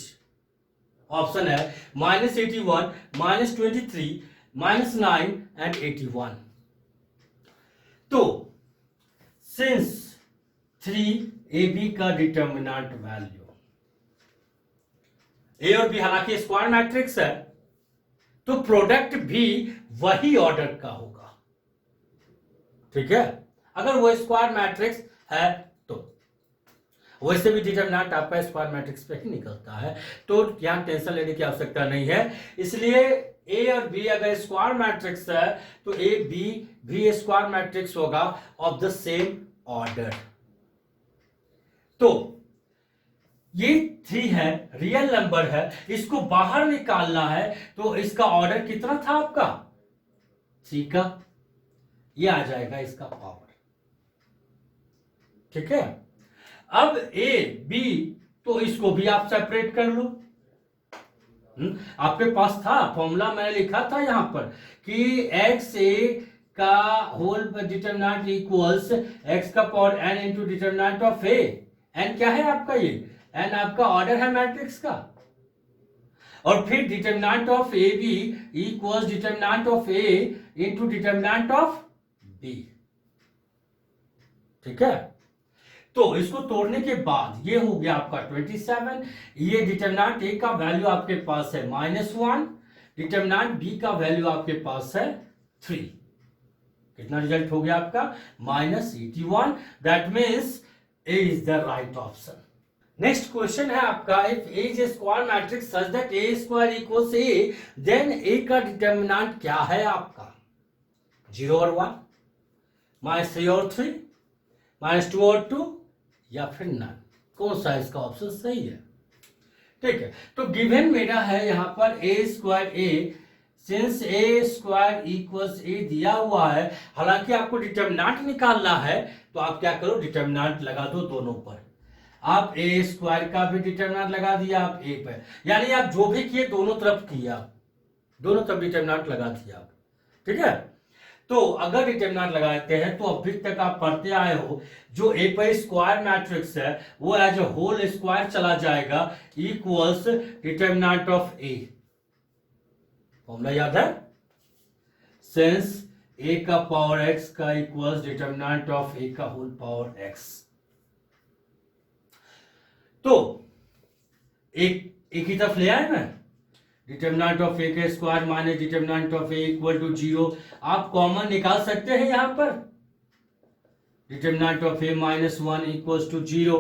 option है -81, -23, -9 and 81। तो since 3AB का determinant value, ए और B हालांकि square matrix है, तो product भी वही ऑर्डर का होगा। ठीक है, अगर वो स्क्वायर मैट्रिक्स है तो वैसे भी डिटरमिनेंट आपका स्क्वायर मैट्रिक्स पे ही निकलता है, तो यहां टेंशन लेने की आवश्यकता नहीं है। इसलिए ए और बी अगर स्क्वायर मैट्रिक्स है तो ए बी भी स्क्वायर मैट्रिक्स होगा ऑफ द सेम ऑर्डर। तो ये 3 है, रियल नंबर है, इसको बाहर निकालना है, तो इसका ऑर्डर कितना था आपका 3 का, ये आ जाएगा इसका पावर। ठीक है, अब ए बी, तो इसको भी आप सेपरेट कर लो। आपके पास था फॉर्मूला, मैंने लिखा था यहां पर कि एक्स ए का होल डिटरमिनेंट इक्वल्स एक्स का power n into determinant of A. N क्या है आपका, ये एन आपका ऑर्डर है मैट्रिक्स का, और फिर determinant of A B equals determinant of A into determinant of B. ठीक है, तो इसको तोड़ने के बाद ये हो गया आपका 27, ये डिटरमिनेंट ए का वैल्यू आपके पास है -1, डिटरमिनेंट बी का वैल्यू आपके पास है 3। कितना रिजल्ट हो गया आपका -81। That means A is the right option. Next question है आपका, if A is a square matrix such that A square equals A, then A का डिटरमिनेंट क्या है आपका, 0 और 1, -3 और 3, -2 और 2, या फिर नन। कौन सा इसका ऑप्शन सही है। ठीक है, तो गिवन मेरा है यहां पर ए स्क्वायर ए, सिंस ए स्क्वायर इक्वल्स ए दिया हुआ है, हालांकि आपको डिटरमिनेंट निकालना है, तो आप क्या करो, डिटरमिनेंट लगा दो दोनों पर। आप ए स्क्वायर का भी डिटरमिनेंट लगा दिया आप ए पर, यानी आप जो भी किए दोनों तरफ किया, दोनों तरफ डिटरमिनेंट लगा दिया आप। ठीक है, तो अगर डिटरमिनेंट लगाते हैं तो अभी तक आप पढ़ते आए हो, जो ए पर स्क्वायर मैट्रिक्स है वो एज ए होल स्क्वायर चला जाएगा, equals determinant of A. Formula याद है, सिंस ए का पावर एक्स का इक्वल्स डिटरमिनेंट ऑफ ए का होल पावर एक्स। तो एक ही तरफ ले आए मैं, डिटरमिनेंट ऑफ ए के square minus determinant of A equal to 0। आप कॉमन निकाल सकते हैं यहां पर, determinant of A -1 equals to 0,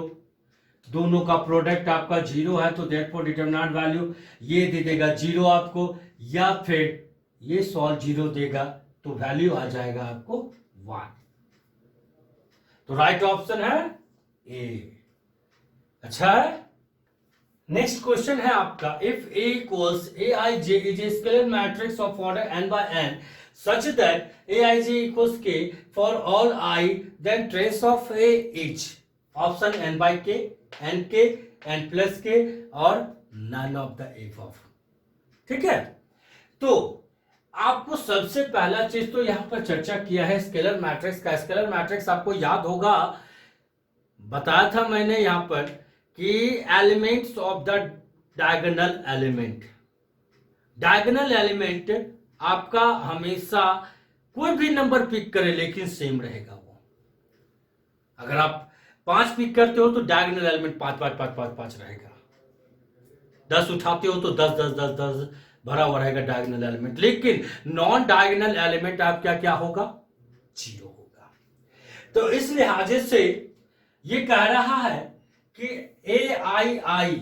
दोनों का प्रोडक्ट आपका 0 है, तो देयरफॉर डिटरमिनेंट वैल्यू ये दे देगा 0 आपको, या फिर ये सॉल्व 0 देगा, तो वैल्यू आ जाएगा आपको 1। तो राइट ऑप्शन है ए। अच्छा है, नेक्स्ट क्वेश्चन है आपका, if A equals a I J is a scalar matrix of order n by n such that a I j equals k for all I, then trace of a each, option n by k, n k, n plus k और none of the above। ठीक है, तो आपको सबसे पहला चीज तो यहां पर चर्चा किया है स्केलर मैट्रिक्स का। स्केलर मैट्रिक्स आपको याद होगा, बताया था मैंने यहां पर कि elements of the diagonal element, diagonal element आपका हमेशा कोई भी नंबर पिक करे लेकिन सेम रहेगा वो। अगर आप 5 पिक करते हो तो डायगोनल एलिमेंट 5 5 5 5 5 रहेगा, 10 उठाते हो तो 10 10 10 10 भरा हुआ रहेगा डायगोनल एलिमेंट, लेकिन नॉन डायगोनल एलिमेंट आप क्या होगा, 0 होगा। तो इस लिहाज से ये कह रहा है कि ए आई आई,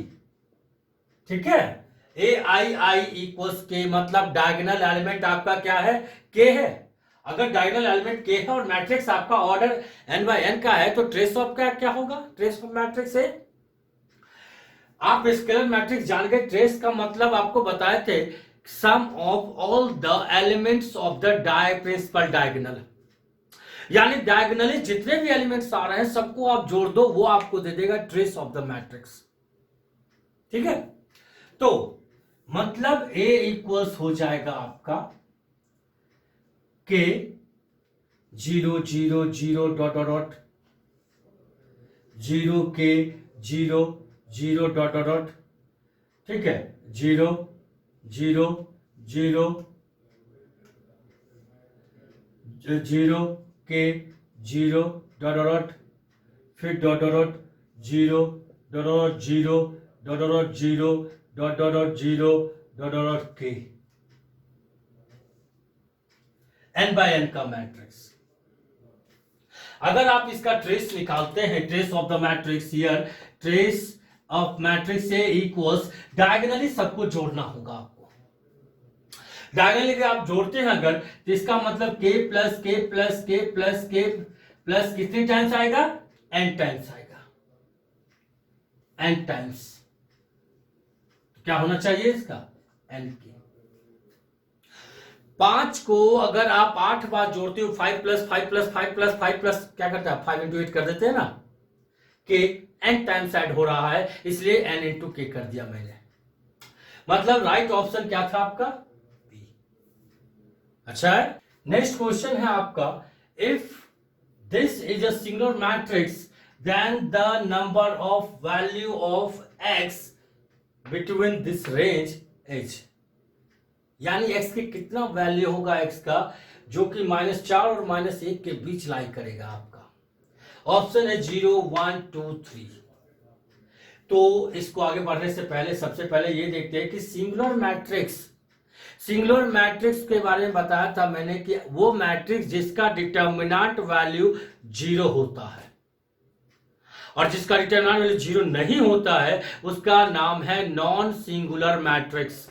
ठीक है, ए आई आई इक्वल्स के, मतलब डायगोनल एलिमेंट आपका क्या है, के है। अगर डायगोनल एलिमेंट के है और मैट्रिक्स आपका ऑर्डर n by n का है, तो ट्रेस ऑफ क्या होगा, ट्रेस ऑफ मैट्रिक्स है। आप स्केलर मैट्रिक्स जान गए, ट्रेस का मतलब आपको बताए थे, sum of all the elements of the principal diagonal, यानी डायगोनली जितने भी एलिमेंट्स आ रहे हैं सबको आप जोड़ दो, वो आपको दे देगा ट्रेस ऑफ द मैट्रिक्स। ठीक है, तो मतलब ए इक्वल्स हो जाएगा आपका के 0 0 0 डॉट डॉट 0 के 0 0 डॉट डॉट, ठीक है, 0 0 0 0 के 0 डॉट डॉट, फिर dot dot 0 dot dot 0 dot dot 0 dot dot 0 dot dot के, n बाय n का मैट्रिक्स। अगर आप इसका ट्रेस निकालते हैं, trace of the matrix here, trace of matrix A equals, diagonally सबको जोड़ना होगा आपको। डायगोनली अगर आप जोड़ते हैं अगर, तो इसका मतलब k plus k plus k plus k plus कितने टाइम्स आएगा, n टाइम्स आएगा, n टाइम्स। क्या होना चाहिए इसका, n के। 5 को अगर आप 8 बार जोड़ते हो, 5 प्लस 5 प्लस 5 प्लस 5 प्लस क्या करता है, 5 इंटू 8 कर देते हैं ना, के n टाइम्स ऐड हो रहा है, इसलिए n इंटू के कर दिया मैंने। मतलब राइट ऑप्शन क्या था आपका, बी। अच्छा है। नेक्स्ट क्वेश्चन है आपका, if this is a singular matrix then the number of value of x between this range is, यानी x के कितना वैल्यू होगा x का जो कि -4 और -1 के बीच लाई करेगा आपका। ऑप्शन है 0 1 2 3। तो इसको आगे बढ़ने से पहले सबसे पहले ये देखते हैं कि सिंगुलर मैट्रिक्स के बारे में बताया था मैंने कि वो मैट्रिक्स जिसका डिटर्मिनेंट वैल्यू 0 होता है, और जिसका डिटर्मिनेंट वैल्यू 0 नहीं होता है उसका नाम है नॉन सिंगुलर मैट्रिक्स।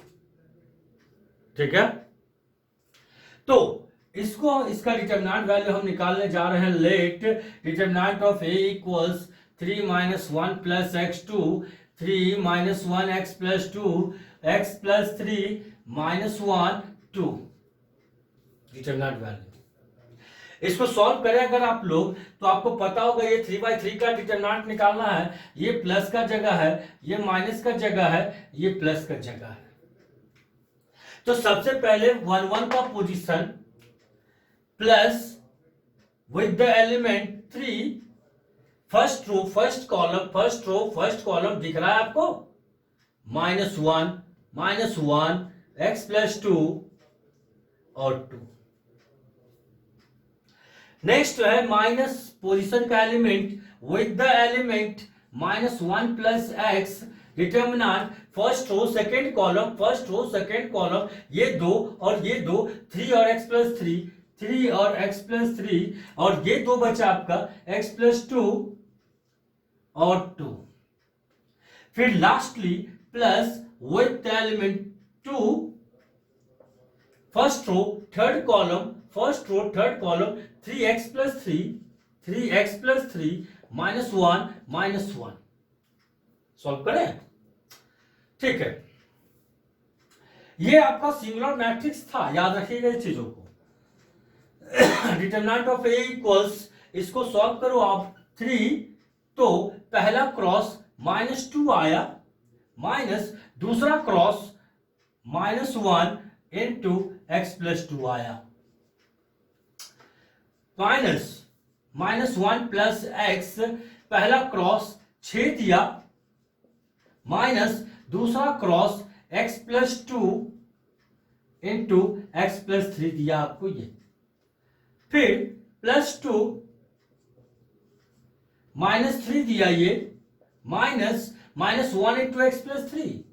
ठीक है, तो इसका डिटर्मिनेंट वैल्यू हम निकालने जा रहे हैं। Let determinant of A equals 3 - 1 plus x2, 3 - 1 x plus 2, x plus 3 -1 2, determinant value. इसको सॉल्व करें अगर आप लोग, तो आपको पता होगा ये 3/3 का डिटर्मिनेंट निकालना है, ये प्लस का जगह है, ये माइनस का जगह है, ये प्लस का जगह है। तो सबसे पहले 1 1 का position plus with the element 3, first row first column दिख रहा है आपको, -1 x प्लस 2 और 2। नेक्स्ट है माइनस पोजीशन का element with the element -1 plus x, determinant first row second column, ये दो और ये दो, 3 और x प्लस 3, 3 और x प्लस 3, और ये दो बचा आपका x प्लस 2 और 2। फिर lastly plus with the element 2, first row third column, 3x plus 3 -1 solve करें। ठीक है, ये आपका सिंगुलर मैट्रिक्स था, याद रखिएगा इस चीजों को। डिटर्मिनेंट ऑफ ए इक्वल्स, इसको सॉल्व करो आप 3, तो पहला क्रॉस -2 आया, माइनस दूसरा क्रॉस -1 इंटू x प्लस 2 आया, -1 प्लस x, पहला क्रॉस 6 दिया, माइनस दूसरा cross x plus 2 into x plus 3 दिया आपको ये, फिर +2 -3 दिया ये, -1 इंटू x प्लस 3।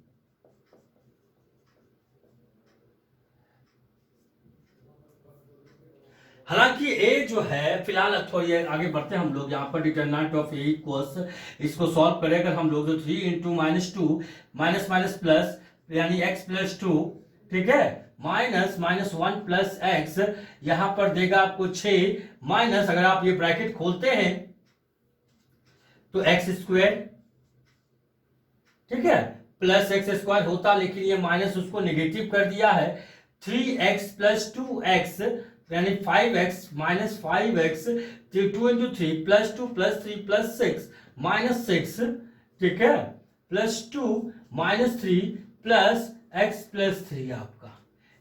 हालांकि ए जो है फिलहाल थोड़ी आगे बढ़ते हैं हम लोग, यहाँ पर डिटर्मिनेंट ऑफ ए इक्वल्स, इसको सॉल्व करें अगर हम लोग तो 3 इंटू -2 माइनस प्लस यानी x प्लस 2, ठीक है, -1 प्लस x, यहां पर देगा आपको 6, माइनस अगर आप ये ब्रैकेट खोलते हैं तो x², ठीक है, प्लस x² होता, लेकिन ये माइनस उसको नेगेटिव कर दिया है, 3x प्लस 2x यानी 5x माइनस 5x, 2 इंटू 3 +2 +3 +6 -6, ठीक है, +2 -3 प्लस x प्लस 3 आपका,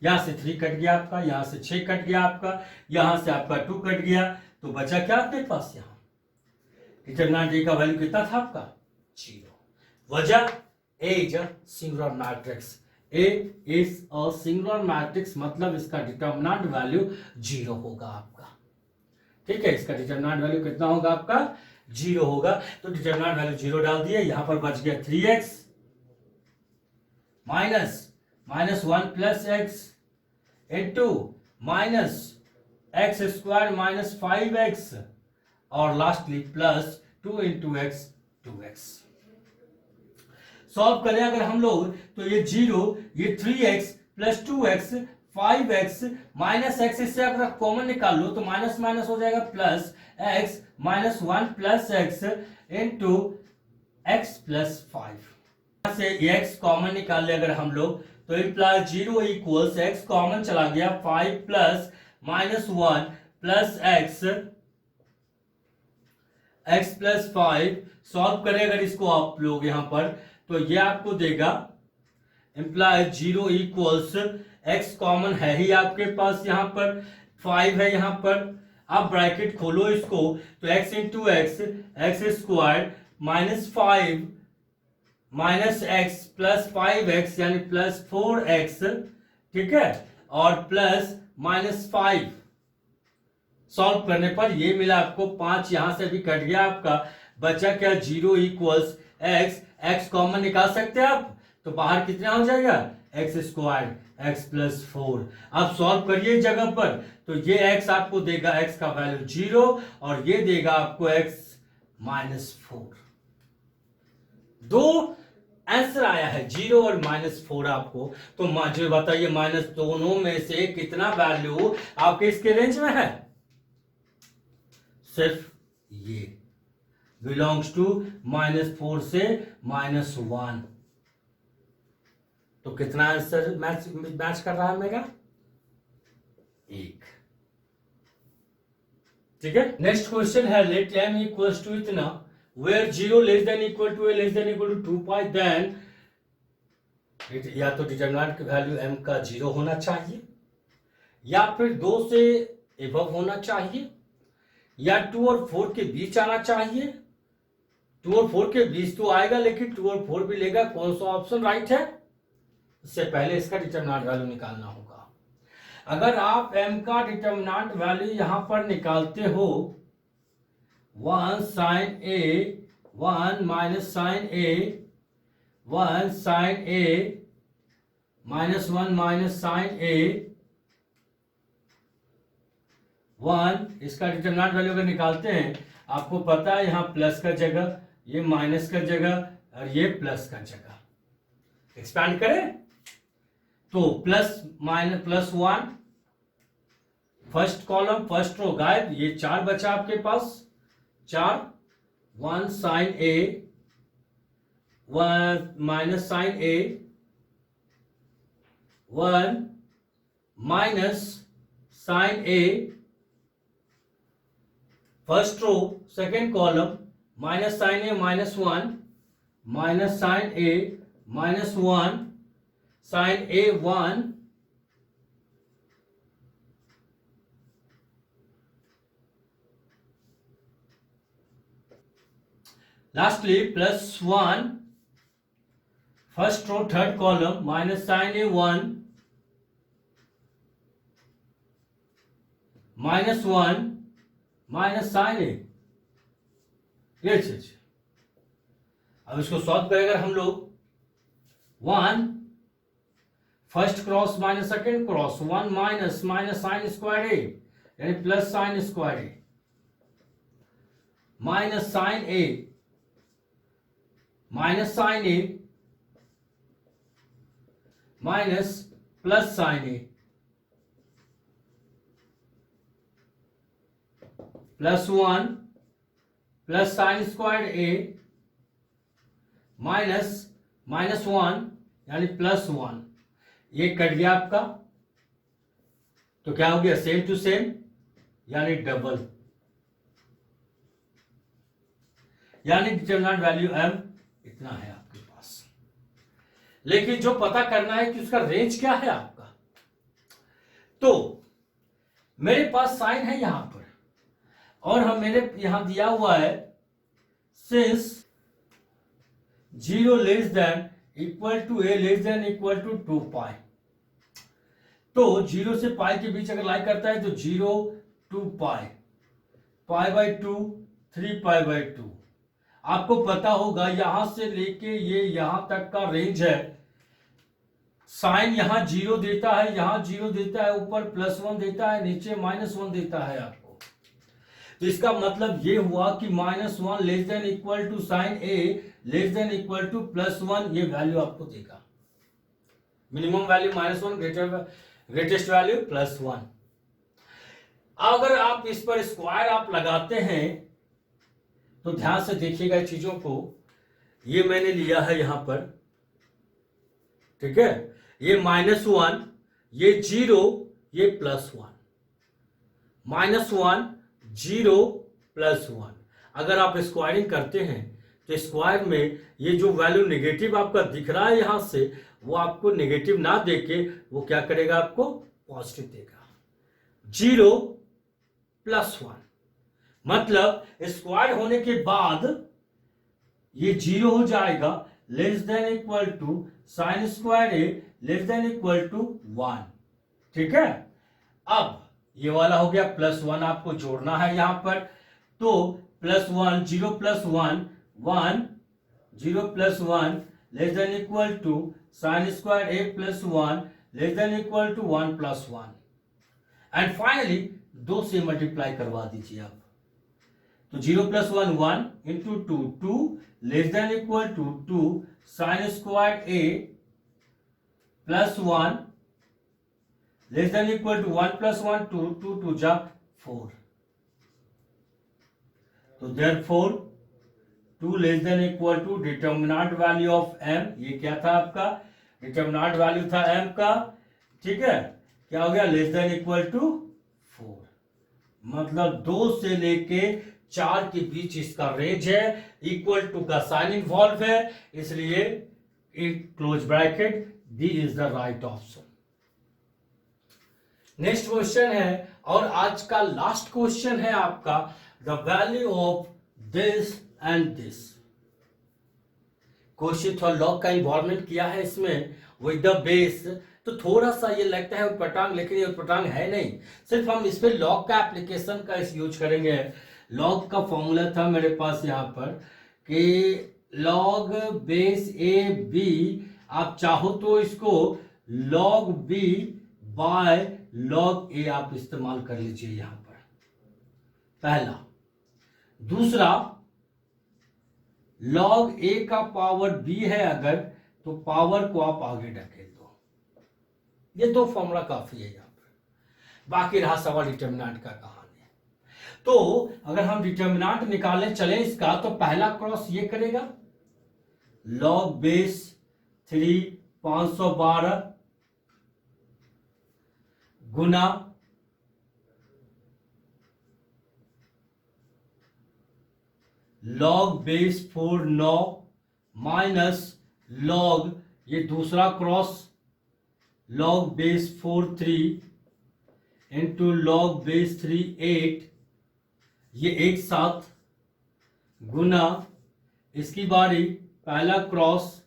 यहां से 3 कट गया आपका, यहां से 6 कट गया आपका, यहां से आपका 2 कट गया, तो बचा क्या आपके पास, यहां डिटरमिनेंट ए का वैल्यू कितना था आपका 0। वजह A is a singular matrix. A is a singular matrix, मतलब इसका डिटर्मिनेंट वैल्यू 0 होगा आपका। ठीक है, इसका डिटर्मिनेंट वैल्यू कितना होगा आपका? 0 होगा। तो डिटर्मिनेंट वैल्यू 0 डाल दिए, यहां पर बच गया 3x minus 1 plus x into minus x square minus 5x और lastly plus 2 into x 2x। Solve करें अगर हम लोग तो ये 0, ये 3x plus 2x 5x minus x, इससे अगर कॉमन निकाल लो तो माइनस माइनस हो जाएगा plus x minus 1 plus x into x plus 5 से x कॉमन निकाल ले अगर हम लोग तो इम्प्लाई 0 इक्वल्स x कॉमन चला गया 5 plus minus 1 plus x plus 5। Solve करें अगर इसको आप लोग यहां पर तो ये आपको देगा इम्प्लाई 0 इक्वल्स x कॉमन है ही आपके पास, यहां पर 5 है यहां पर, आप ब्रैकेट खोलो इसको तो x into x square minus 5 minus x plus 5x यानी प्लस 4x, ठीक है, और प्लस माइनस 5। सॉल्व करने पर ये मिला आपको 5, यहां से भी कट गया आपका, बचा क्या 0 इक्वल्स x कॉमन निकाल सकते हैं आप तो बाहर कितना हो जाएगा एक्स स्क्वायर एक्स प्लस 4। आप सॉल्व करिए जगह पर तो ये x आपको देगा x का वैल्यू 0 और ये देगा आपको x माइनस 4। दो आंसर आया है 0 और माइनस 4 आपको, तो मुझे बताइए माइनस दोनों में से कितना वैल्यू आपके इसके रेंज में है? सिर्फ ये बिलोंग्स टू -4 से -1। तो कितना आंसर मैच कर रहा है मेरा? 1। ठीक है, नेक्स्ट क्वेश्चन है लेट m इक्वल्स टू इतना where 0 less than equal to a less than equal to 2 pi, then या तो डिटरमिनेंट की वैल्यू m का 0 होना चाहिए या फिर 2 से एबव होना चाहिए या 2 और 4 के बीच आना चाहिए। 2 और 4 के बीच तो आएगा लेकिन 2 और 4 भी लेगा, कौन सा ऑप्शन राइट है? इससे पहले इसका डिटरमिनेंट वैल्यू निकालना होगा। अगर आप m का डिटरमिनेंट वैल्यू यहां पर निकालते हो 1 sin a 1 minus sin a 1 sin a minus 1 minus sin a 1, इसका डिटरमिनेंट वैल्यू अगर निकालते हैं आपको पता है यहां प्लस का जगह, ये माइनस का जगह और ये प्लस का जगह। एक्सपैंड करें तो plus minus plus 1 first column first row गायब, ये 4 बचा आपके पास 4 1 sin a 1 minus sin a 1 minus sin a first row second column minus sin a minus 1 minus sin a minus 1 sin a 1 lastly plus 1 first row third column minus sin a 1 minus 1 minus sin a, ये चीज। अब इसको solve करेंगे हम लोग 1 first cross minus second cross 1 minus minus sin square a यानी plus sin square a minus sin a minus sin a minus plus sin a plus 1 plus sin square a minus minus 1 यानी plus 1, ये cut गया आपका तो क्या हो गया same to same यानी डबल, यानी डिटरमिनेंट वैल्यू m इतना है आपके पास। लेकिन जो पता करना है कि उसका रेंज क्या है आपका, तो मेरे पास साइन है यहां पर और हम मेरे यहां दिया हुआ है since 0 less than equal to A less than equal to 2 pi. तो 0 से पाई के बीच अगर लाई करता है तो 0 2 पाई, पाई बाई 2 3 पाई बाई 2। आपको पता होगा यहां से लेके ये यहां तक का रेंज है, साइन यहां 0 देता है, यहां 0 देता है, ऊपर +1 देता है, नीचे -1 देता है आपको। तो इसका मतलब ये हुआ कि -1 less than equal to sine A less than equal to +1, ये वैल्यू आपको देगा। Minimum value -1, greatest value +1। अगर आप इस पर स्क्वायर आप लगाते हैं तो ध्यान से देखिएगा चीजों को। ये मैंने लिया है यहां पर, ठीक है, ये -1, ये 0, ये +1, -1 0 +1। अगर आप स्क्वायरिंग करते हैं तो स्क्वायर में ये जो वैल्यू नेगेटिव आपका दिख रहा है यहां से, वो आपको नेगेटिव ना देके वो क्या करेगा, आपको पॉजिटिव देगा। 0 +1 मतलब स्क्वायर होने के बाद ये 0 हो जाएगा, less than equal to sine square A less than equal to 1। ठीक है, अब ये वाला हो गया +1, आपको जोड़ना है यहां पर। तो +1 0 +1 1, 0 +1 less than equal to sine square A +1 less than equal to 1 +1। And finally 2 से मल्टीप्लाई करवा दीजिए आप। तो 0 +1 1 into 2 2 less than equal to 2 sine square A +1 less than equal to 1 +1 2 2 2 जा 4। तो therefore 2 less than equal to determinant value of m, ये क्या था आपका, डिटर्मिनेंट वैल्यू था m का, ठीक है, क्या हो गया, लेस देन इक्वल टू 4। मतलब 2 से लेके 4 के बीच इसका रेंज है, इक्वल टू का साइन इन्वॉल्व है, इसलिए in close bracket B is the right option. Next question है, और आज का लास्ट क्वेश्चन है आपका, the value of this and this. क्वेश्चन थोड़ा लॉग का इन्वॉल्वमेंट किया है इसमें विद द बेस, तो थोड़ा सा ये लगता है उत्पटांग, लेकिन ये उत्पटांग है नहीं, सिर्फ हम इस पे लॉग का एप्लीकेशन का इस यूज करेंगे। लॉग का फॉर्मूला था मेरे पास यहाँ पर कि लॉग बेस ए बी, आप चाहो तो इसको लॉग बी बाय लॉग ए आप इस्तेमाल कर लीजिए यहां पर, पहला। दूसरा, लॉग ए का पावर बी है अगर, तो पावर को आप आगे ढकेल दो। ये 2 फॉर्मूला काफी है यहां पर, बाकी रहा सवाल डिटर्मिनेंट का कहानी। तो अगर हम डिटर्मिनेंट निकालने चले इसका, तो पहला क्रॉस ये करेगा, लॉग बेस 3 512 गुना लॉग बेस 4 9 माइनस लॉग, ये दूसरा cross, log base 4 3 into log base 3 8, ये एक साथ गुना इसकी बारी, पहला cross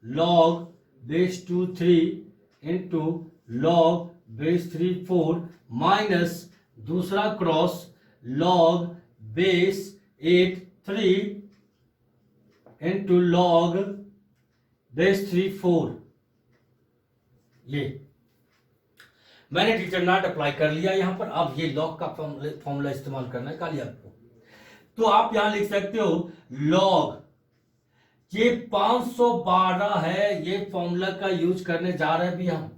log base 2 3 into log base 3 4 minus दूसरा cross log base 8 3 into log base 3 4। ये मैंने डिटर्मिनेंट अप्लाई कर लिया यहां पर। अब ये लॉग का फॉर्मूला इस्तेमाल करना है खाली आपको। तो आप यहां लिख सकते हो लॉग, ये 512 है, ये फॉर्मूला का यूज करने जा रहे हैं भी हम।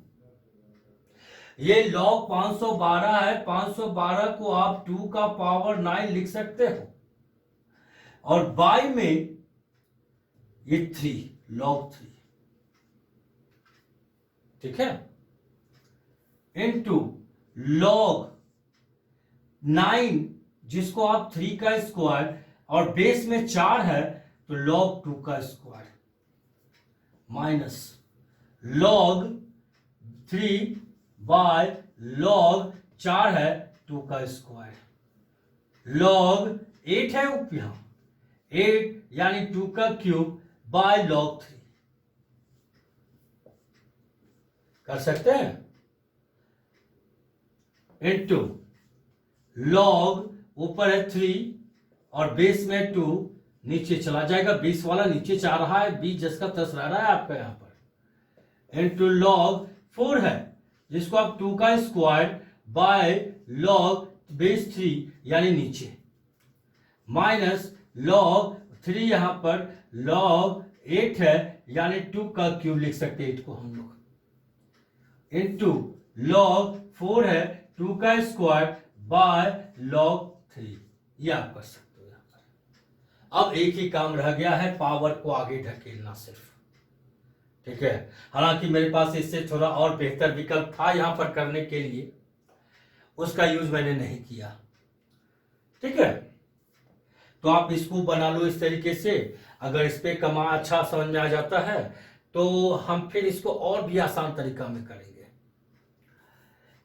ये लॉग 512 है, 512 को आप 2 का पावर 9 लिख सकते हो, और बाय में ये 3 लॉग 3, ठीक है, इनटू लॉग 9 जिसको आप 3 का स्क्वायर, और बेस में 4 है तो लॉग 2 का square, minus log 3 by log 4 है 2 का स्क्वायर, लॉग 8 है यहां 8 यानी 2 का क्यूब बाय लॉग 3। कर सकते हैं, इनटू लॉग ऊपर है 3 और बेस में 2 नीचे चला जाएगा, 20 वाला नीचे जा रहा है, 20 जिसका 10 रह रहा है आपका यहां पर, इनटू लॉग 4 है जिसको आप 2 का स्क्वायर बाय लॉग बेस 3 यानी नीचे, माइनस लॉग 3 यहां पर लॉग 8 है यानी 2 का क्यूब लिख सकते हैं 8 को हम लोग, इनटू लॉग 4 है 2 का स्क्वायर बाय लॉग 3, ये आप कर सकते हो यहां पर। अब एक ही काम रह गया है, पावर को आगे ढकेलना सिर्फ, ठीक है। हालांकि मेरे पास इससे थोड़ा और बेहतर विकल्प था यहां पर करने के लिए, उसका यूज मैंने नहीं किया, ठीक है। तो आप इसको बना लो इस तरीके से, अगर इस पे कमा अच्छा समझ में आ जाता है तो हम फिर इसको और भी आसान तरीका में करेंगे।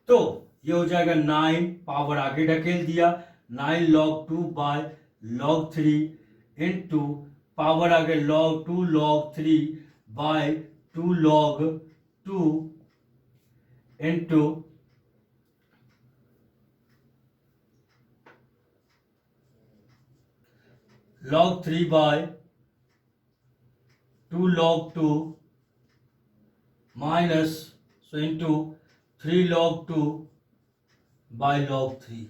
तो ये हो जाएगा 9, पावर आगे ढकेल दिया, 9 log 2 by log 3 into power आगे log 2 log 3 by 2 log 2 into log 3 by 2 log 2 minus so into 3 log 2 by log 3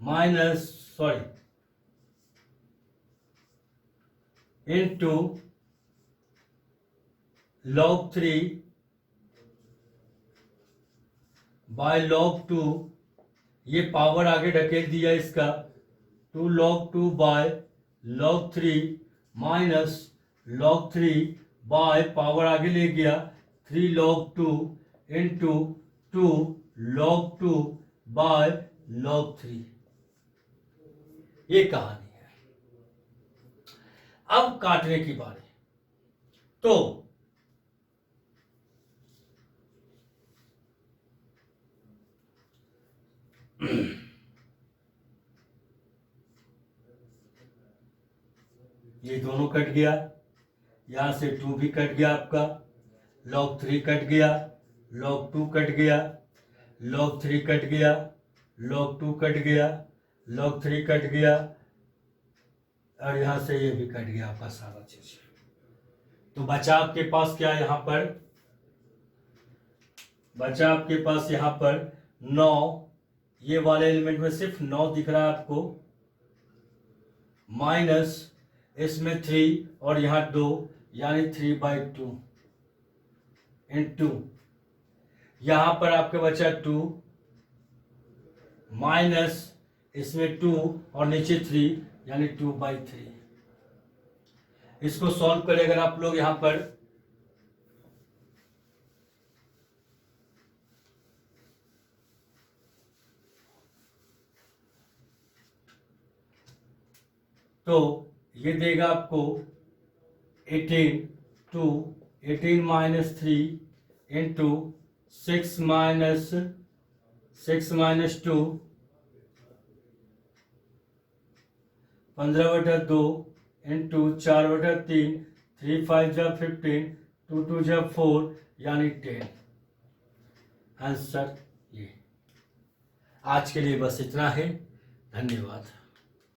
minus into log 3 by log 2, ये पावर आगे ढकेल दिया इसका, 2 log 2 by log 3 minus log 3 by power आगे ले गया 3 log 2 into 2 log 2 by log 3, ये कहानी है। अब काटने की बारी, तो ये दोनों कट गया, यहां से 2 भी कट गया आपका, log 3 कट गया, log 2 कट गया, log 3 कट गया, log 2 कट गया, log 3 कट गया, और यहां से ये भी कट गया आपका सारा चीज। तो बचा आपके पास क्या, यहां पर बचा आपके पास यहां पर 9, ये वाले एलिमेंट में सिर्फ 9 दिख रहा है आपको, माइनस इसमें 3 और यहां 2 यानी 3/2 इंटू यहां पर आपके बचा 2 माइनस इसमें 2 और नीचे 3 यानी 2/3। इसको सॉल्व करें अगर आप लोग यहां पर, तो ये देगा आपको 18 माइनस 3 इंटू 6 माइनस 2 15/2 इंटू 4/3 3 5 जा 15 2 2 जा 4 यानी 10। आंसर ये। आज के लिए बस इतना है, धन्यवाद।